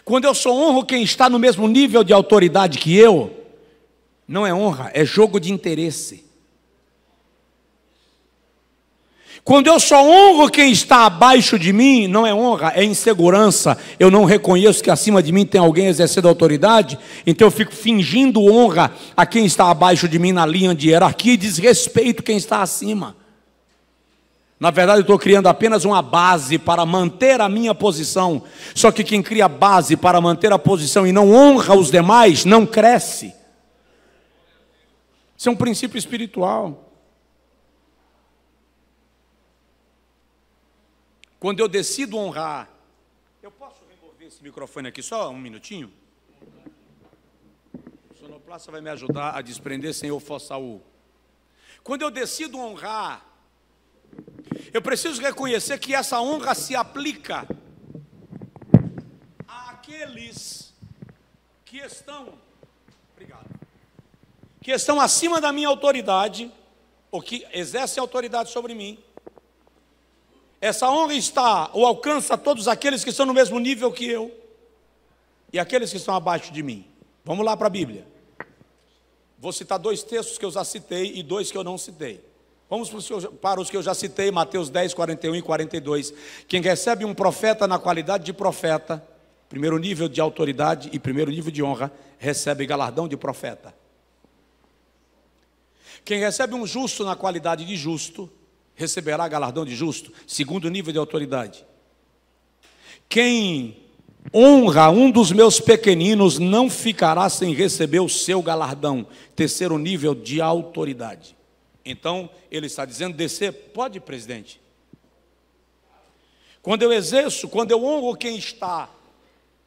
Quando eu só honro quem está no mesmo nível de autoridade que eu, não é honra, é jogo de interesse. Quando eu só honro quem está abaixo de mim, não é honra, é insegurança. Eu não reconheço que acima de mim tem alguém exercendo autoridade, então eu fico fingindo honra a quem está abaixo de mim na linha de hierarquia e desrespeito quem está acima. Na verdade, eu estou criando apenas uma base para manter a minha posição. Só que quem cria base para manter a posição e não honra os demais, não cresce. Isso é um princípio espiritual. Quando eu decido honrar, eu posso remover esse microfone aqui só um minutinho? sonoplasta vai me ajudar a desprender sem eu forçar o... Quando eu decido honrar, eu preciso reconhecer que essa honra se aplica àqueles que estão, que estão acima da minha autoridade, ou que exercem autoridade sobre mim. Essa honra está ou alcança todos aqueles que estão no mesmo nível que eu e aqueles que estão abaixo de mim. Vamos lá para a Bíblia. Vou citar 2 textos que eu já citei e 2 que eu não citei. Vamos para os que eu já citei, Mateus 10, 41 e 42. Quem recebe um profeta na qualidade de profeta, primeiro nível de autoridade e primeiro nível de honra, recebe galardão de profeta. Quem recebe um justo na qualidade de justo, receberá galardão de justo, segundo nível de autoridade. Quem honra um dos meus pequeninos não ficará sem receber o seu galardão, terceiro nível de autoridade. Então, ele está dizendo, descer, pode, presidente? Quando eu exerço, quando eu honro quem está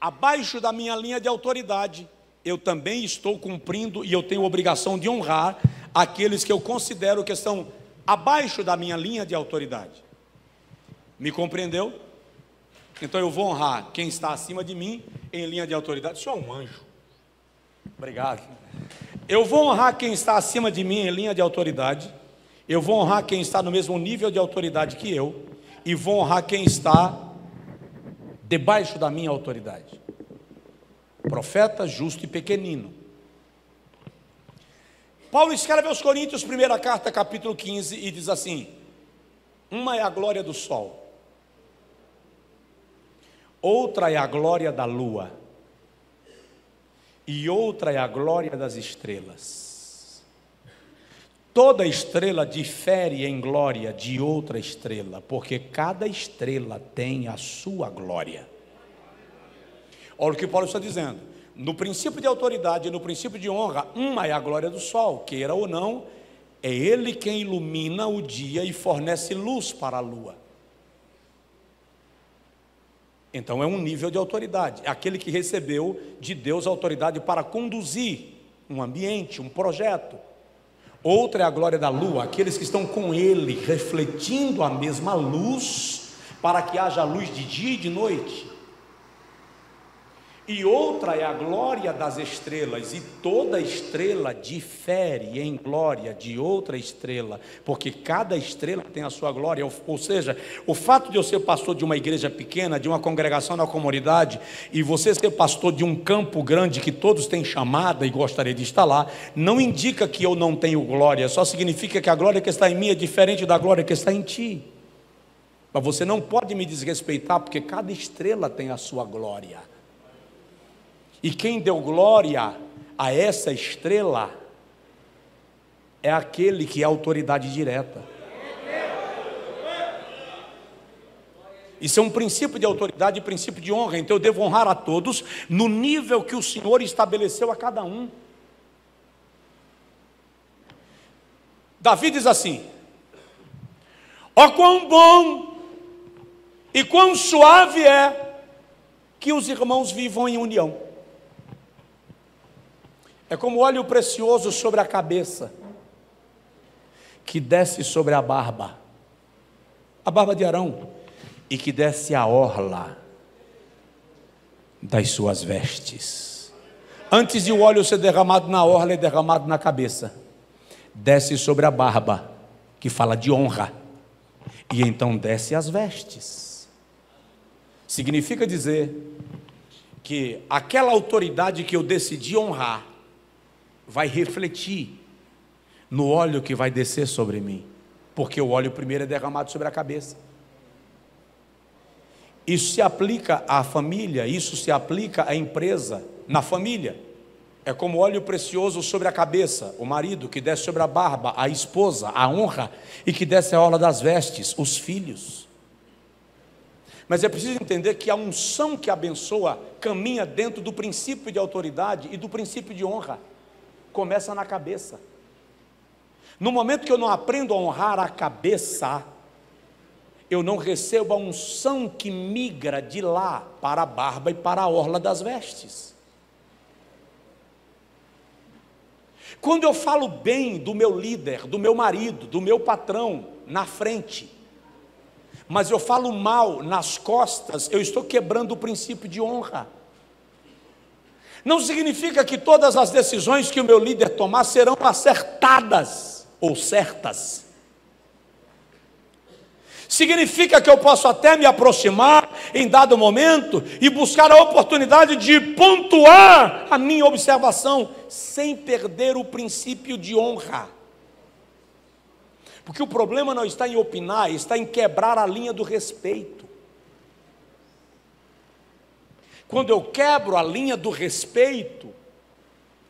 abaixo da minha linha de autoridade, eu também estou cumprindo e eu tenho obrigação de honrar aqueles que eu considero que estão abaixo da minha linha de autoridade. Me compreendeu? Então eu vou honrar quem está acima de mim em linha de autoridade. O senhor é um anjo. Obrigado. Eu vou honrar quem está acima de mim em linha de autoridade. Eu vou honrar quem está no mesmo nível de autoridade que eu. E vou honrar quem está debaixo da minha autoridade. Profeta, justo e pequenino. Paulo escreve aos Coríntios, primeira carta, capítulo 15, e diz assim: uma é a glória do sol, outra é a glória da lua, e outra é a glória das estrelas. Toda estrela difere em glória de outra estrela, porque cada estrela tem a sua glória. Olha o que Paulo está dizendo. No princípio de autoridade e no princípio de honra, uma é a glória do sol, queira ou não, é ele quem ilumina o dia e fornece luz para a lua. Então é um nível de autoridade, é aquele que recebeu de Deus a autoridade para conduzir um ambiente, um projeto. Outra é a glória da lua, aqueles que estão com ele, refletindo a mesma luz, para que haja luz de dia e de noite. E outra é a glória das estrelas, e toda estrela difere em glória de outra estrela, porque cada estrela tem a sua glória. Ou seja, o fato de eu ser pastor de uma igreja pequena, de uma congregação na comunidade, e você ser pastor de um campo grande que todos têm chamada e gostaria de estar lá, não indica que eu não tenho glória, só significa que a glória que está em mim é diferente da glória que está em ti. Mas você não pode me desrespeitar, porque cada estrela tem a sua glória. E quem deu glória a essa estrela é aquele que é autoridade direta. Isso é um princípio de autoridade e princípio de honra. Então eu devo honrar a todos no nível que o Senhor estabeleceu a cada um. Davi diz assim: ó quão bom e quão suave é que os irmãos vivam em união. É como óleo precioso sobre a cabeça, que desce sobre a barba de Arão, e que desce a orla das suas vestes. Antes de o óleo ser derramado na orla, é derramado na cabeça, desce sobre a barba, que fala de honra, e então desce as vestes. Significa dizer que aquela autoridade que eu decidi honrar vai refletir no óleo que vai descer sobre mim, porque o óleo primeiro é derramado sobre a cabeça. Isso se aplica à família, isso se aplica à empresa, na família. É como óleo precioso sobre a cabeça, o marido que desce sobre a barba, a esposa, a honra, e que desce a orla das vestes, os filhos. Mas é preciso entender que a unção que abençoa caminha dentro do princípio de autoridade e do princípio de honra. Começa na cabeça. No momento que eu não aprendo a honrar a cabeça, eu não recebo a unção que migra de lá para a barba e para a orla das vestes. Quando eu falo bem do meu líder, do meu marido, do meu patrão na frente, mas eu falo mal nas costas, eu estou quebrando o princípio de honra. Não significa que todas as decisões que o meu líder tomar serão acertadas ou certas. Significa que eu posso até me aproximar em dado momento e buscar a oportunidade de pontuar a minha observação, sem perder o princípio de honra. Porque o problema não está em opinar, está em quebrar a linha do respeito. Quando eu quebro a linha do respeito,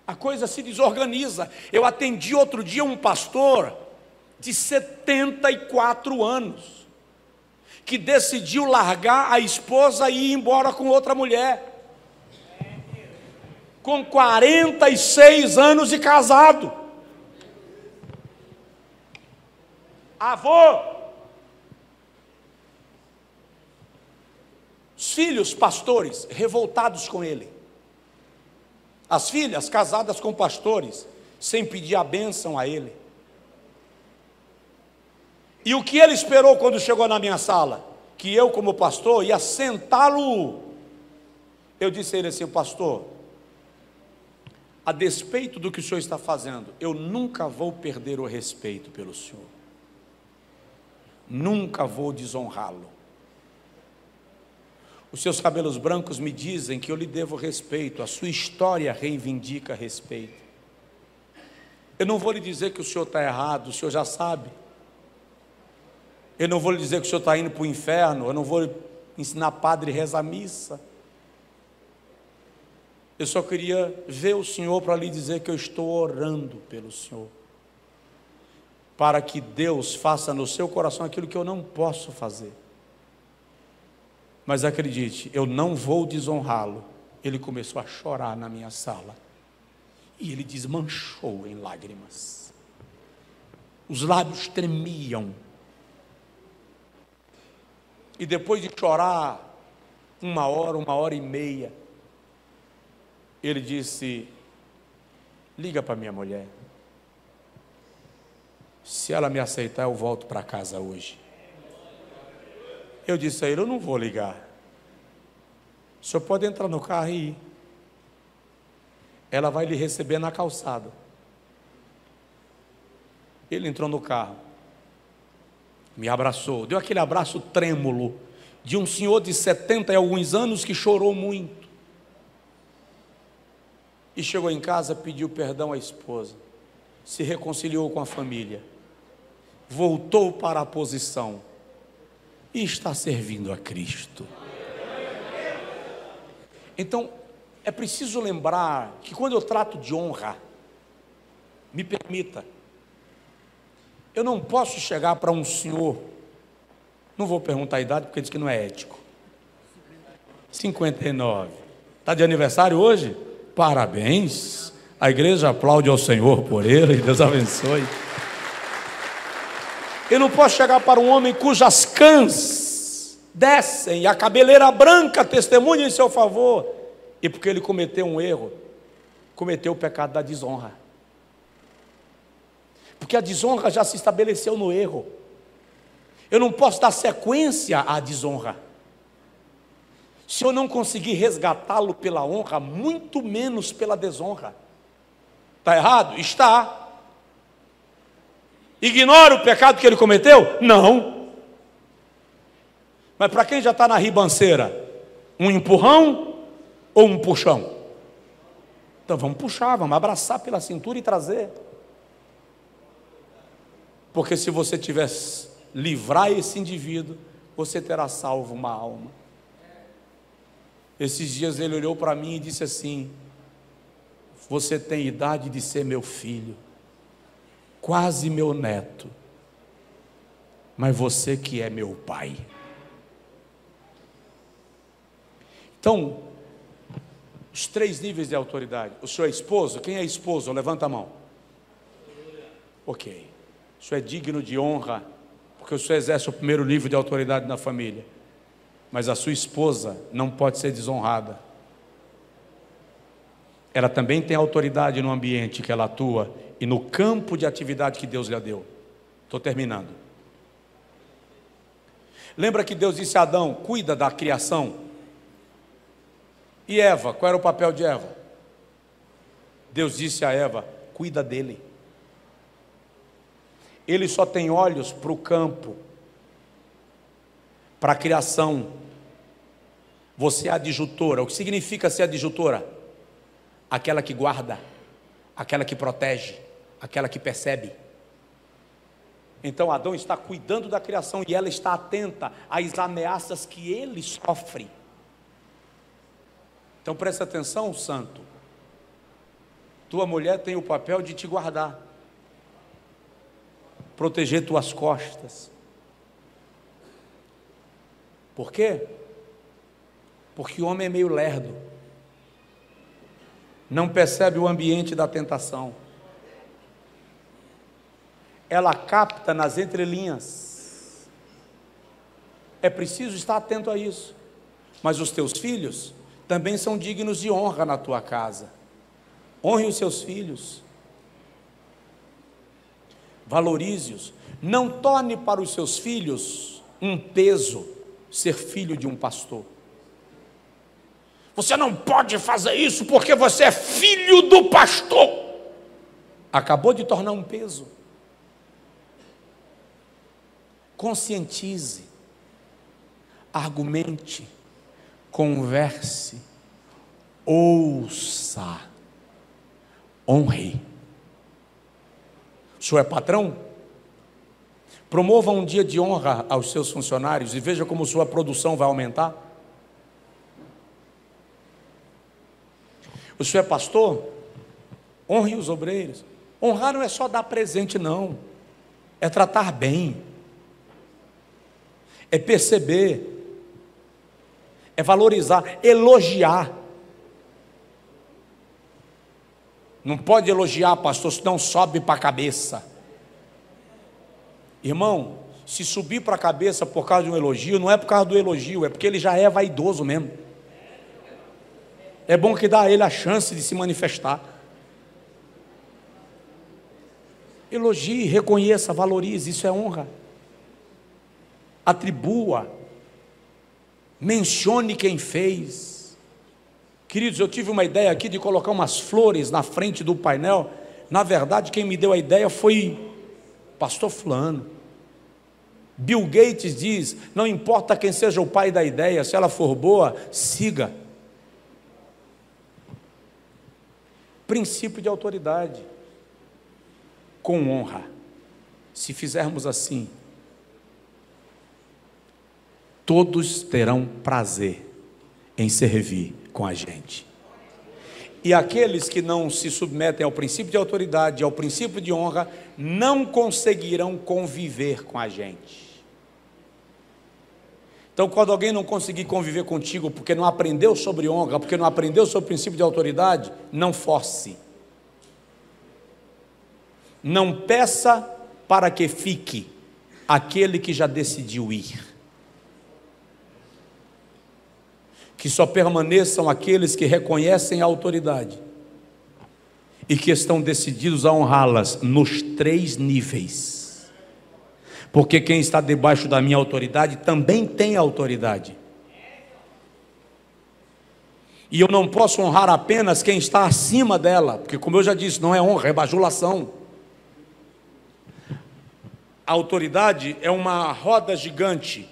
a coisa se desorganiza. Eu atendi outro dia um pastor de 74 anos, que decidiu largar a esposa e ir embora com outra mulher, com 46 anos de casado. Avô. Os filhos pastores revoltados com ele, as filhas casadas com pastores sem pedir a bênção a ele. E o que ele esperou quando chegou na minha sala? Que eu, como pastor, ia sentá-lo. Eu disse a ele assim: pastor, a despeito do que o senhor está fazendo, eu nunca vou perder o respeito pelo senhor, nunca vou desonrá-lo. Os seus cabelos brancos me dizem que eu lhe devo respeito, a sua história reivindica respeito. Eu não vou lhe dizer que o senhor está errado, o senhor já sabe. Eu não vou lhe dizer que o senhor está indo para o inferno, eu não vou ensinar padre a rezar a missa. Eu só queria ver o senhor para lhe dizer que eu estou orando pelo senhor, para que Deus faça no seu coração aquilo que eu não posso fazer. Mas acredite, eu não vou desonrá-lo. Ele começou a chorar na minha sala, e ele desmanchou em lágrimas, os lábios tremiam, e depois de chorar 1 hora, 1 hora e meia, ele disse: liga para minha mulher, se ela me aceitar eu volto para casa hoje. Eu disse a ele: eu não vou ligar, o senhor pode entrar no carro e ir, ela vai lhe receber na calçada. Ele entrou no carro, me abraçou, deu aquele abraço trêmulo de um senhor de 70 e alguns anos que chorou muito, e chegou em casa, pediu perdão à esposa, se reconciliou com a família, voltou para a posição e está servindo a Cristo. Então, é preciso lembrar que quando eu trato de honra, me permita, eu não posso chegar para um senhor, não vou perguntar a idade porque diz que não é ético, 59, está de aniversário hoje? Parabéns, a igreja aplaude ao Senhor por ele, Deus abençoe. Eu não posso chegar para um homem cujas cãs descem e a cabeleira branca testemunha em seu favor, e porque ele cometeu um erro, cometeu o pecado da desonra, porque a desonra já se estabeleceu no erro. Eu não posso dar sequência à desonra se eu não conseguir resgatá-lo pela honra, muito menos pela desonra. Está errado? Está. Ignora o pecado que ele cometeu? Não. Mas para quem já está na ribanceira, um empurrão ou um puxão? Então vamos puxar, vamos abraçar pela cintura e trazer. Porque se você tivesse livrar esse indivíduo, você terá salvo uma alma. Esses dias ele olhou para mim e disse assim: você tem idade de ser meu filho, quase meu neto, mas você que é meu pai. Então, os 3 níveis de autoridade. O senhor é esposo? Quem é esposo? Levanta a mão. Ok. O senhor é digno de honra, porque o senhor exerce o primeiro nível de autoridade na família. Mas a sua esposa não pode ser desonrada. ela também tem autoridade no ambiente que ela atua e no campo de atividade que Deus lhe deu. Estou terminando. Lembra que Deus disse a Adão: cuida da criação? E Eva, qual era o papel de Eva? Deus disse a Eva: cuida dele. Ele só tem olhos para o campo, para a criação. Você é adjutora. O que significa ser adjutora? Aquela que guarda, aquela que protege, aquela que percebe. Então Adão está cuidando da criação e ela está atenta às ameaças que ele sofre. Então presta atenção, santo. Tua mulher tem o papel de te guardar, proteger tuas costas. Por quê? Porque o homem é meio lerdo, não percebe o ambiente da tentação. Ela capta nas entrelinhas. É preciso estar atento a isso. Mas os teus filhos também são dignos de honra na tua casa. Honre os seus filhos. Valorize-os. Não torne para os seus filhos um peso ser filho de um pastor. Você não pode fazer isso porque você é filho do pastor. Acabou de tornar um peso. Conscientize, argumente, converse, ouça, honre. O senhor é patrão? Promova um dia de honra aos seus funcionários e veja como sua produção vai aumentar. O senhor é pastor? Honre os obreiros. Honrar não é só dar presente, não. É tratar bem. É perceber. É valorizar. Elogiar. Não pode elogiar, pastor, senão sobe para a cabeça. Irmão, se subir para a cabeça por causa de um elogio, não é por causa do elogio, é porque ele já é vaidoso mesmo. É bom que dá a ele a chance de se manifestar. Elogie, reconheça, valorize, isso é honra. Atribua, mencione quem fez. Queridos, eu tive uma ideia aqui de colocar umas flores na frente do painel. Na verdade, quem me deu a ideia foi pastor fulano. Bill Gates diz: não importa quem seja o pai da ideia, se ela for boa, siga. Princípio de autoridade, com honra. Se fizermos assim, todos terão prazer em servir com a gente. E aqueles que não se submetem ao princípio de autoridade, ao princípio de honra, não conseguirão conviver com a gente. Então, quando alguém não conseguir conviver contigo porque não aprendeu sobre honra, porque não aprendeu sobre o princípio de autoridade, não force. Não peça para que fique aquele que já decidiu ir. Que só permaneçam aqueles que reconhecem a autoridade e que estão decididos a honrá-las nos 3 níveis. Porque quem está debaixo da minha autoridade também tem autoridade. E eu não posso honrar apenas quem está acima dela, porque, como eu já disse, não é honra, é bajulação. A autoridade é uma roda gigante.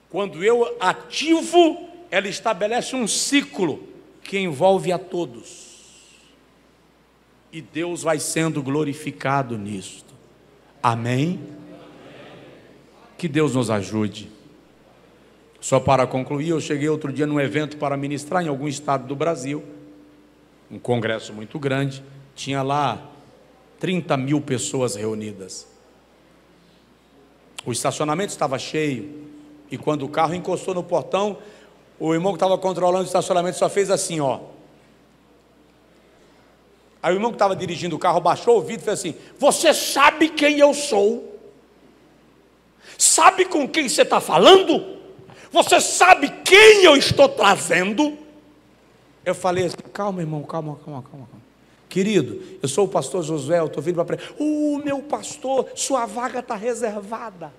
Quando eu ativo, ela estabelece um ciclo que envolve a todos. E Deus vai sendo glorificado nisto. Amém? Que Deus nos ajude. Só para concluir, eu cheguei outro dia num evento para ministrar em algum estado do Brasil, um congresso muito grande, tinha lá 30 mil pessoas reunidas. O estacionamento estava cheio, e quando o carro encostou no portão, o irmão que estava controlando o estacionamento só fez assim, ó. Aí o irmão que estava dirigindo o carro baixou o vidro e fez assim: você sabe quem eu sou? Sabe com quem você está falando? Você sabe quem eu estou trazendo? Eu falei assim: calma, irmão, calma. Querido, eu sou o pastor Josué, eu estou vindo para pregar. Meu pastor, sua vaga está reservada.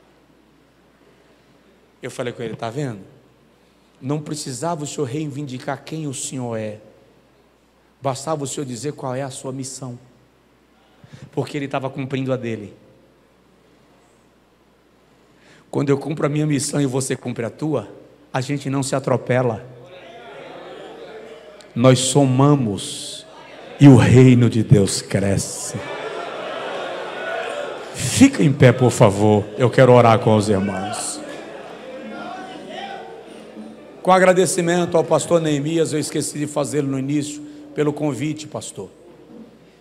Eu falei com ele: está vendo? Não precisava o senhor reivindicar quem o senhor é. Bastava o senhor dizer qual é a sua missão. Porque ele estava cumprindo a dele. Quando eu cumpro a minha missão e você cumpre a tua, a gente não se atropela. Nós somamos e o reino de Deus cresce. Fica em pé, por favor. Eu quero orar com os irmãos. Com agradecimento ao pastor Neemias, eu esqueci de fazê-lo no início, pelo convite, pastor,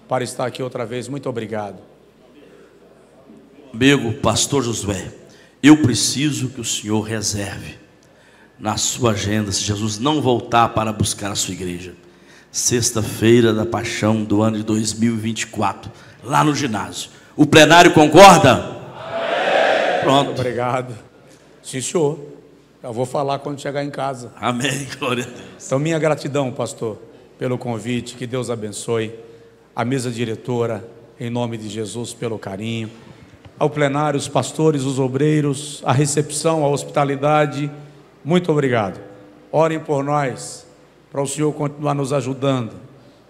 para estar aqui outra vez. Muito obrigado. Amigo pastor Josué, eu preciso que o senhor reserve na sua agenda, se Jesus não voltar para buscar a sua igreja, sexta-feira da paixão do ano de 2024, lá no ginásio. O plenário concorda? Amém. Pronto. Obrigado. Sim, senhor. Eu vou falar quando chegar em casa. Amém, glória a Deus. Então, minha gratidão, pastor, pelo convite. Que Deus abençoe a mesa diretora, em nome de Jesus, pelo carinho. Ao plenário, os pastores, os obreiros, a recepção, a hospitalidade, muito obrigado. Orem por nós, para o Senhor continuar nos ajudando.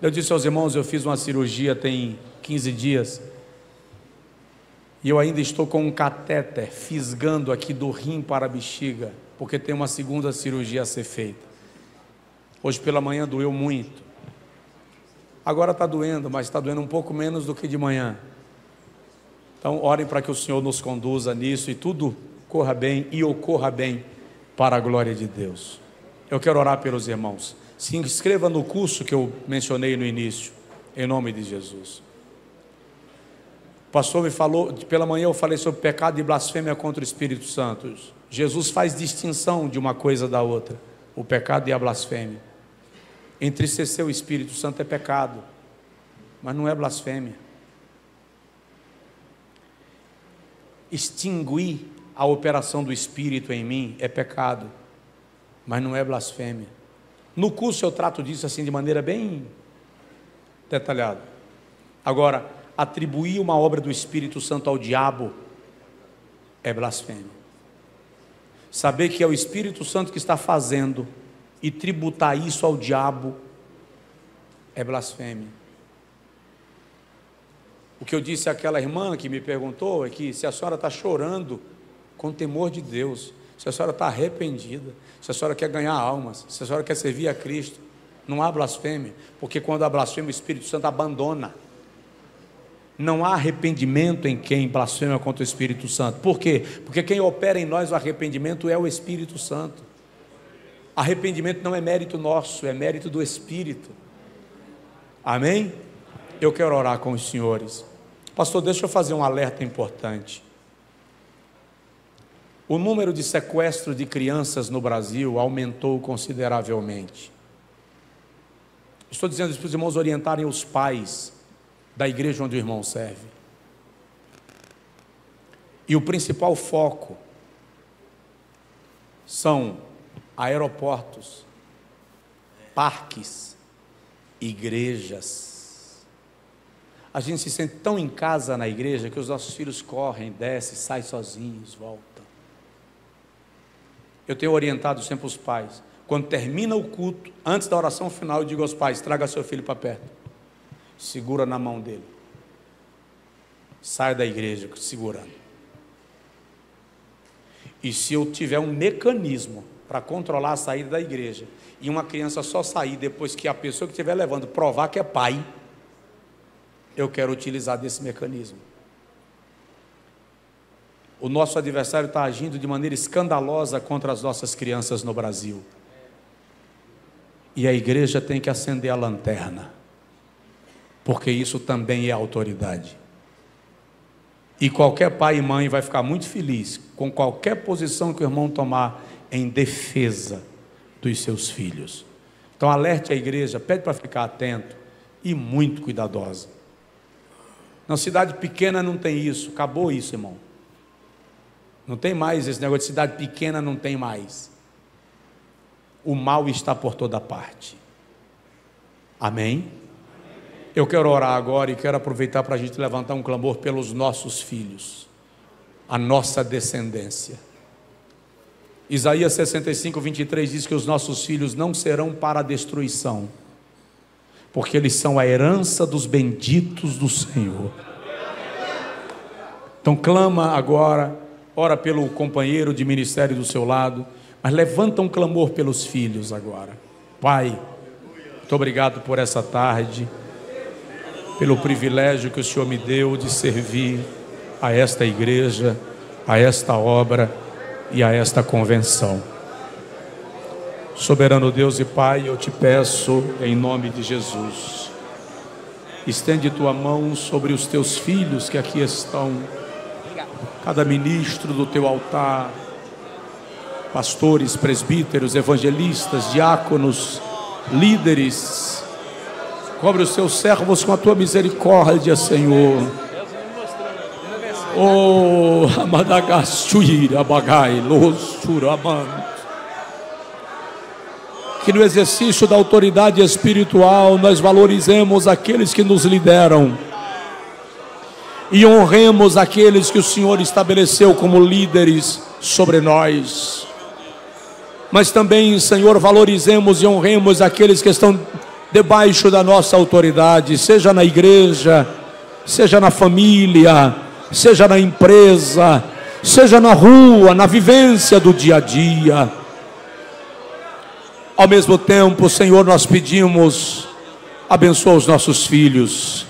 Eu disse aos irmãos, eu fiz uma cirurgia tem 15 dias, e eu ainda estou com um catéter fisgando aqui do rim para a bexiga, porque tem uma segunda cirurgia a ser feita. Hoje pela manhã doeu muito. Agora está doendo, mas está doendo um pouco menos do que de manhã. Então, orem para que o Senhor nos conduza nisso e tudo corra bem e ocorra bem para a glória de Deus. Eu quero orar pelos irmãos. Se inscreva no curso que eu mencionei no início, em nome de Jesus. O pastor me falou, pela manhã eu falei sobre pecado e blasfêmia contra o Espírito Santo. Jesus faz distinção de uma coisa da outra, o pecado e a blasfêmia. Entristecer o Espírito Santo é pecado, mas não é blasfêmia. Extinguir a operação do Espírito em mim é pecado, mas não é blasfêmia. No curso eu trato disso assim de maneira bem detalhada. Agora, atribuir uma obra do Espírito Santo ao diabo é blasfêmia. Saber que é o Espírito Santo que está fazendo e tributar isso ao diabo é blasfêmia. O que eu disse àquela irmã que me perguntou é que se a senhora está chorando com temor de Deus, se a senhora está arrependida, se a senhora quer ganhar almas, se a senhora quer servir a Cristo, não há blasfêmia, porque quando há blasfêmia o Espírito Santo abandona. Não há arrependimento em quem blasfema contra o Espírito Santo. Por quê? Porque quem opera em nós o arrependimento é o Espírito Santo. Arrependimento não é mérito nosso, é mérito do Espírito. Amém? Eu quero orar com os senhores. Pastor, deixa eu fazer um alerta importante. O número de sequestros de crianças no Brasil aumentou consideravelmente. Estou dizendo isso para os irmãos orientarem os pais da igreja onde o irmão serve. E o principal foco são aeroportos, parques, igrejas. A gente se sente tão em casa na igreja que os nossos filhos correm, descem, saem sozinhos, voltam. Eu tenho orientado sempre os pais. Quando termina o culto, antes da oração final, eu digo aos pais: traga seu filho para perto. Segura na mão dele. Sai da igreja segurando. E se eu tiver um mecanismo para controlar a saída da igreja, e uma criança só sair depois que a pessoa que estiver levando provar que é pai, eu quero utilizar desse mecanismo. O nosso adversário está agindo de maneira escandalosa contra as nossas crianças no Brasil. E a igreja tem que acender a lanterna, porque isso também é autoridade. E qualquer pai e mãe vai ficar muito feliz com qualquer posição que o irmão tomar em defesa dos seus filhos. Então alerte a igreja, pede para ficar atento e muito cuidadosa. Na cidade pequena não tem isso, acabou isso, irmão. Não tem mais esse negócio de cidade pequena, não tem mais. O mal está por toda parte. Amém? Eu quero orar agora e quero aproveitar para a gente levantar um clamor pelos nossos filhos, a nossa descendência. Isaías 65, 23 diz que os nossos filhos não serão para a destruição, porque eles são a herança dos benditos do Senhor. Então clama agora, ora pelo companheiro de ministério do seu lado, mas levanta um clamor pelos filhos agora. Pai, muito obrigado por essa tarde, pelo privilégio que o Senhor me deu de servir a esta igreja, a esta obra e a esta convenção. Soberano Deus e Pai, eu te peço em nome de Jesus, estende tua mão sobre os teus filhos que aqui estão, cada ministro do teu altar, pastores, presbíteros, evangelistas, diáconos, líderes. Cobre os teus servos com a tua misericórdia, Senhor. Oh, Amadagastuira, Bagai, Lossuraman. Que no exercício da autoridade espiritual nós valorizemos aqueles que nos lideram e honremos aqueles que o Senhor estabeleceu como líderes sobre nós. Mas também, Senhor, valorizemos e honremos aqueles que estão debaixo da nossa autoridade, seja na igreja, seja na família, seja na empresa, seja na rua, na vivência do dia a dia. Ao mesmo tempo, Senhor, nós pedimos, abençoa os nossos filhos,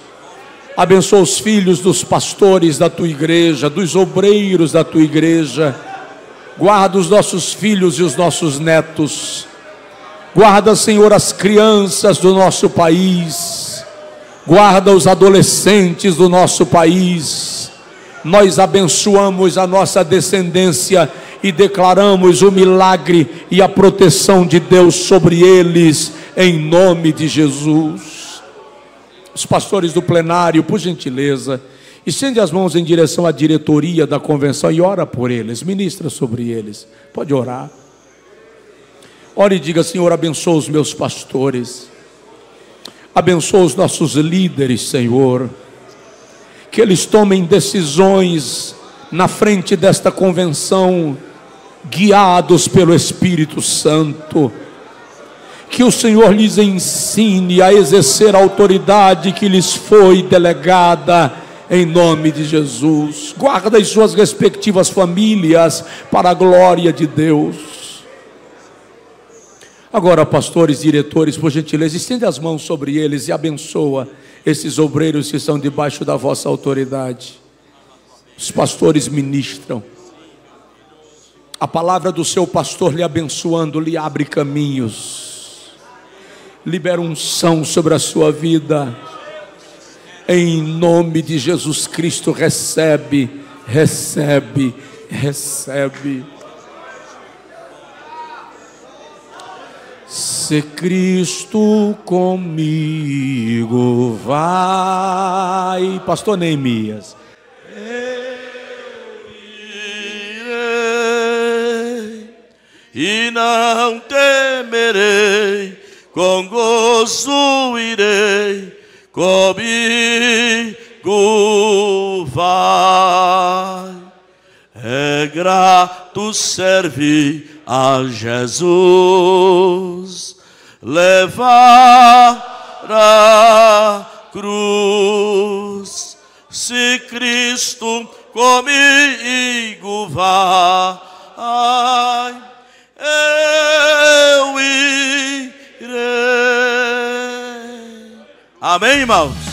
abençoa os filhos dos pastores da tua igreja, dos obreiros da tua igreja. Guarda os nossos filhos e os nossos netos. Guarda, Senhor, as crianças do nosso país. Guarda os adolescentes do nosso país. Nós abençoamos a nossa descendência e declaramos o milagre e a proteção de Deus sobre eles, em nome de Jesus. Os pastores do plenário, por gentileza, estende as mãos em direção à diretoria da convenção e ora por eles, ministra sobre eles. Pode orar. Ore e diga: Senhor, abençoa os meus pastores, abençoa os nossos líderes, Senhor, que eles tomem decisões na frente desta convenção, guiados pelo Espírito Santo. Que o Senhor lhes ensine a exercer a autoridade que lhes foi delegada, em nome de Jesus. Guarda as suas respectivas famílias para a glória de Deus. Agora, pastores, diretores, por gentileza, estende as mãos sobre eles e abençoa esses obreiros que estão debaixo da vossa autoridade. Os pastores ministram. A palavra do seu pastor lhe abençoando, lhe abre caminhos. Libera unção sobre a sua vida. Em nome de Jesus Cristo, recebe, recebe, recebe. Se Cristo comigo vai. Pastor Neemias. Eu irei e não temerei, com gozo irei. Comigo vai, é grato servir a Jesus, levar a cruz. Se Cristo comigo vai, eu irei. Amém, irmãos?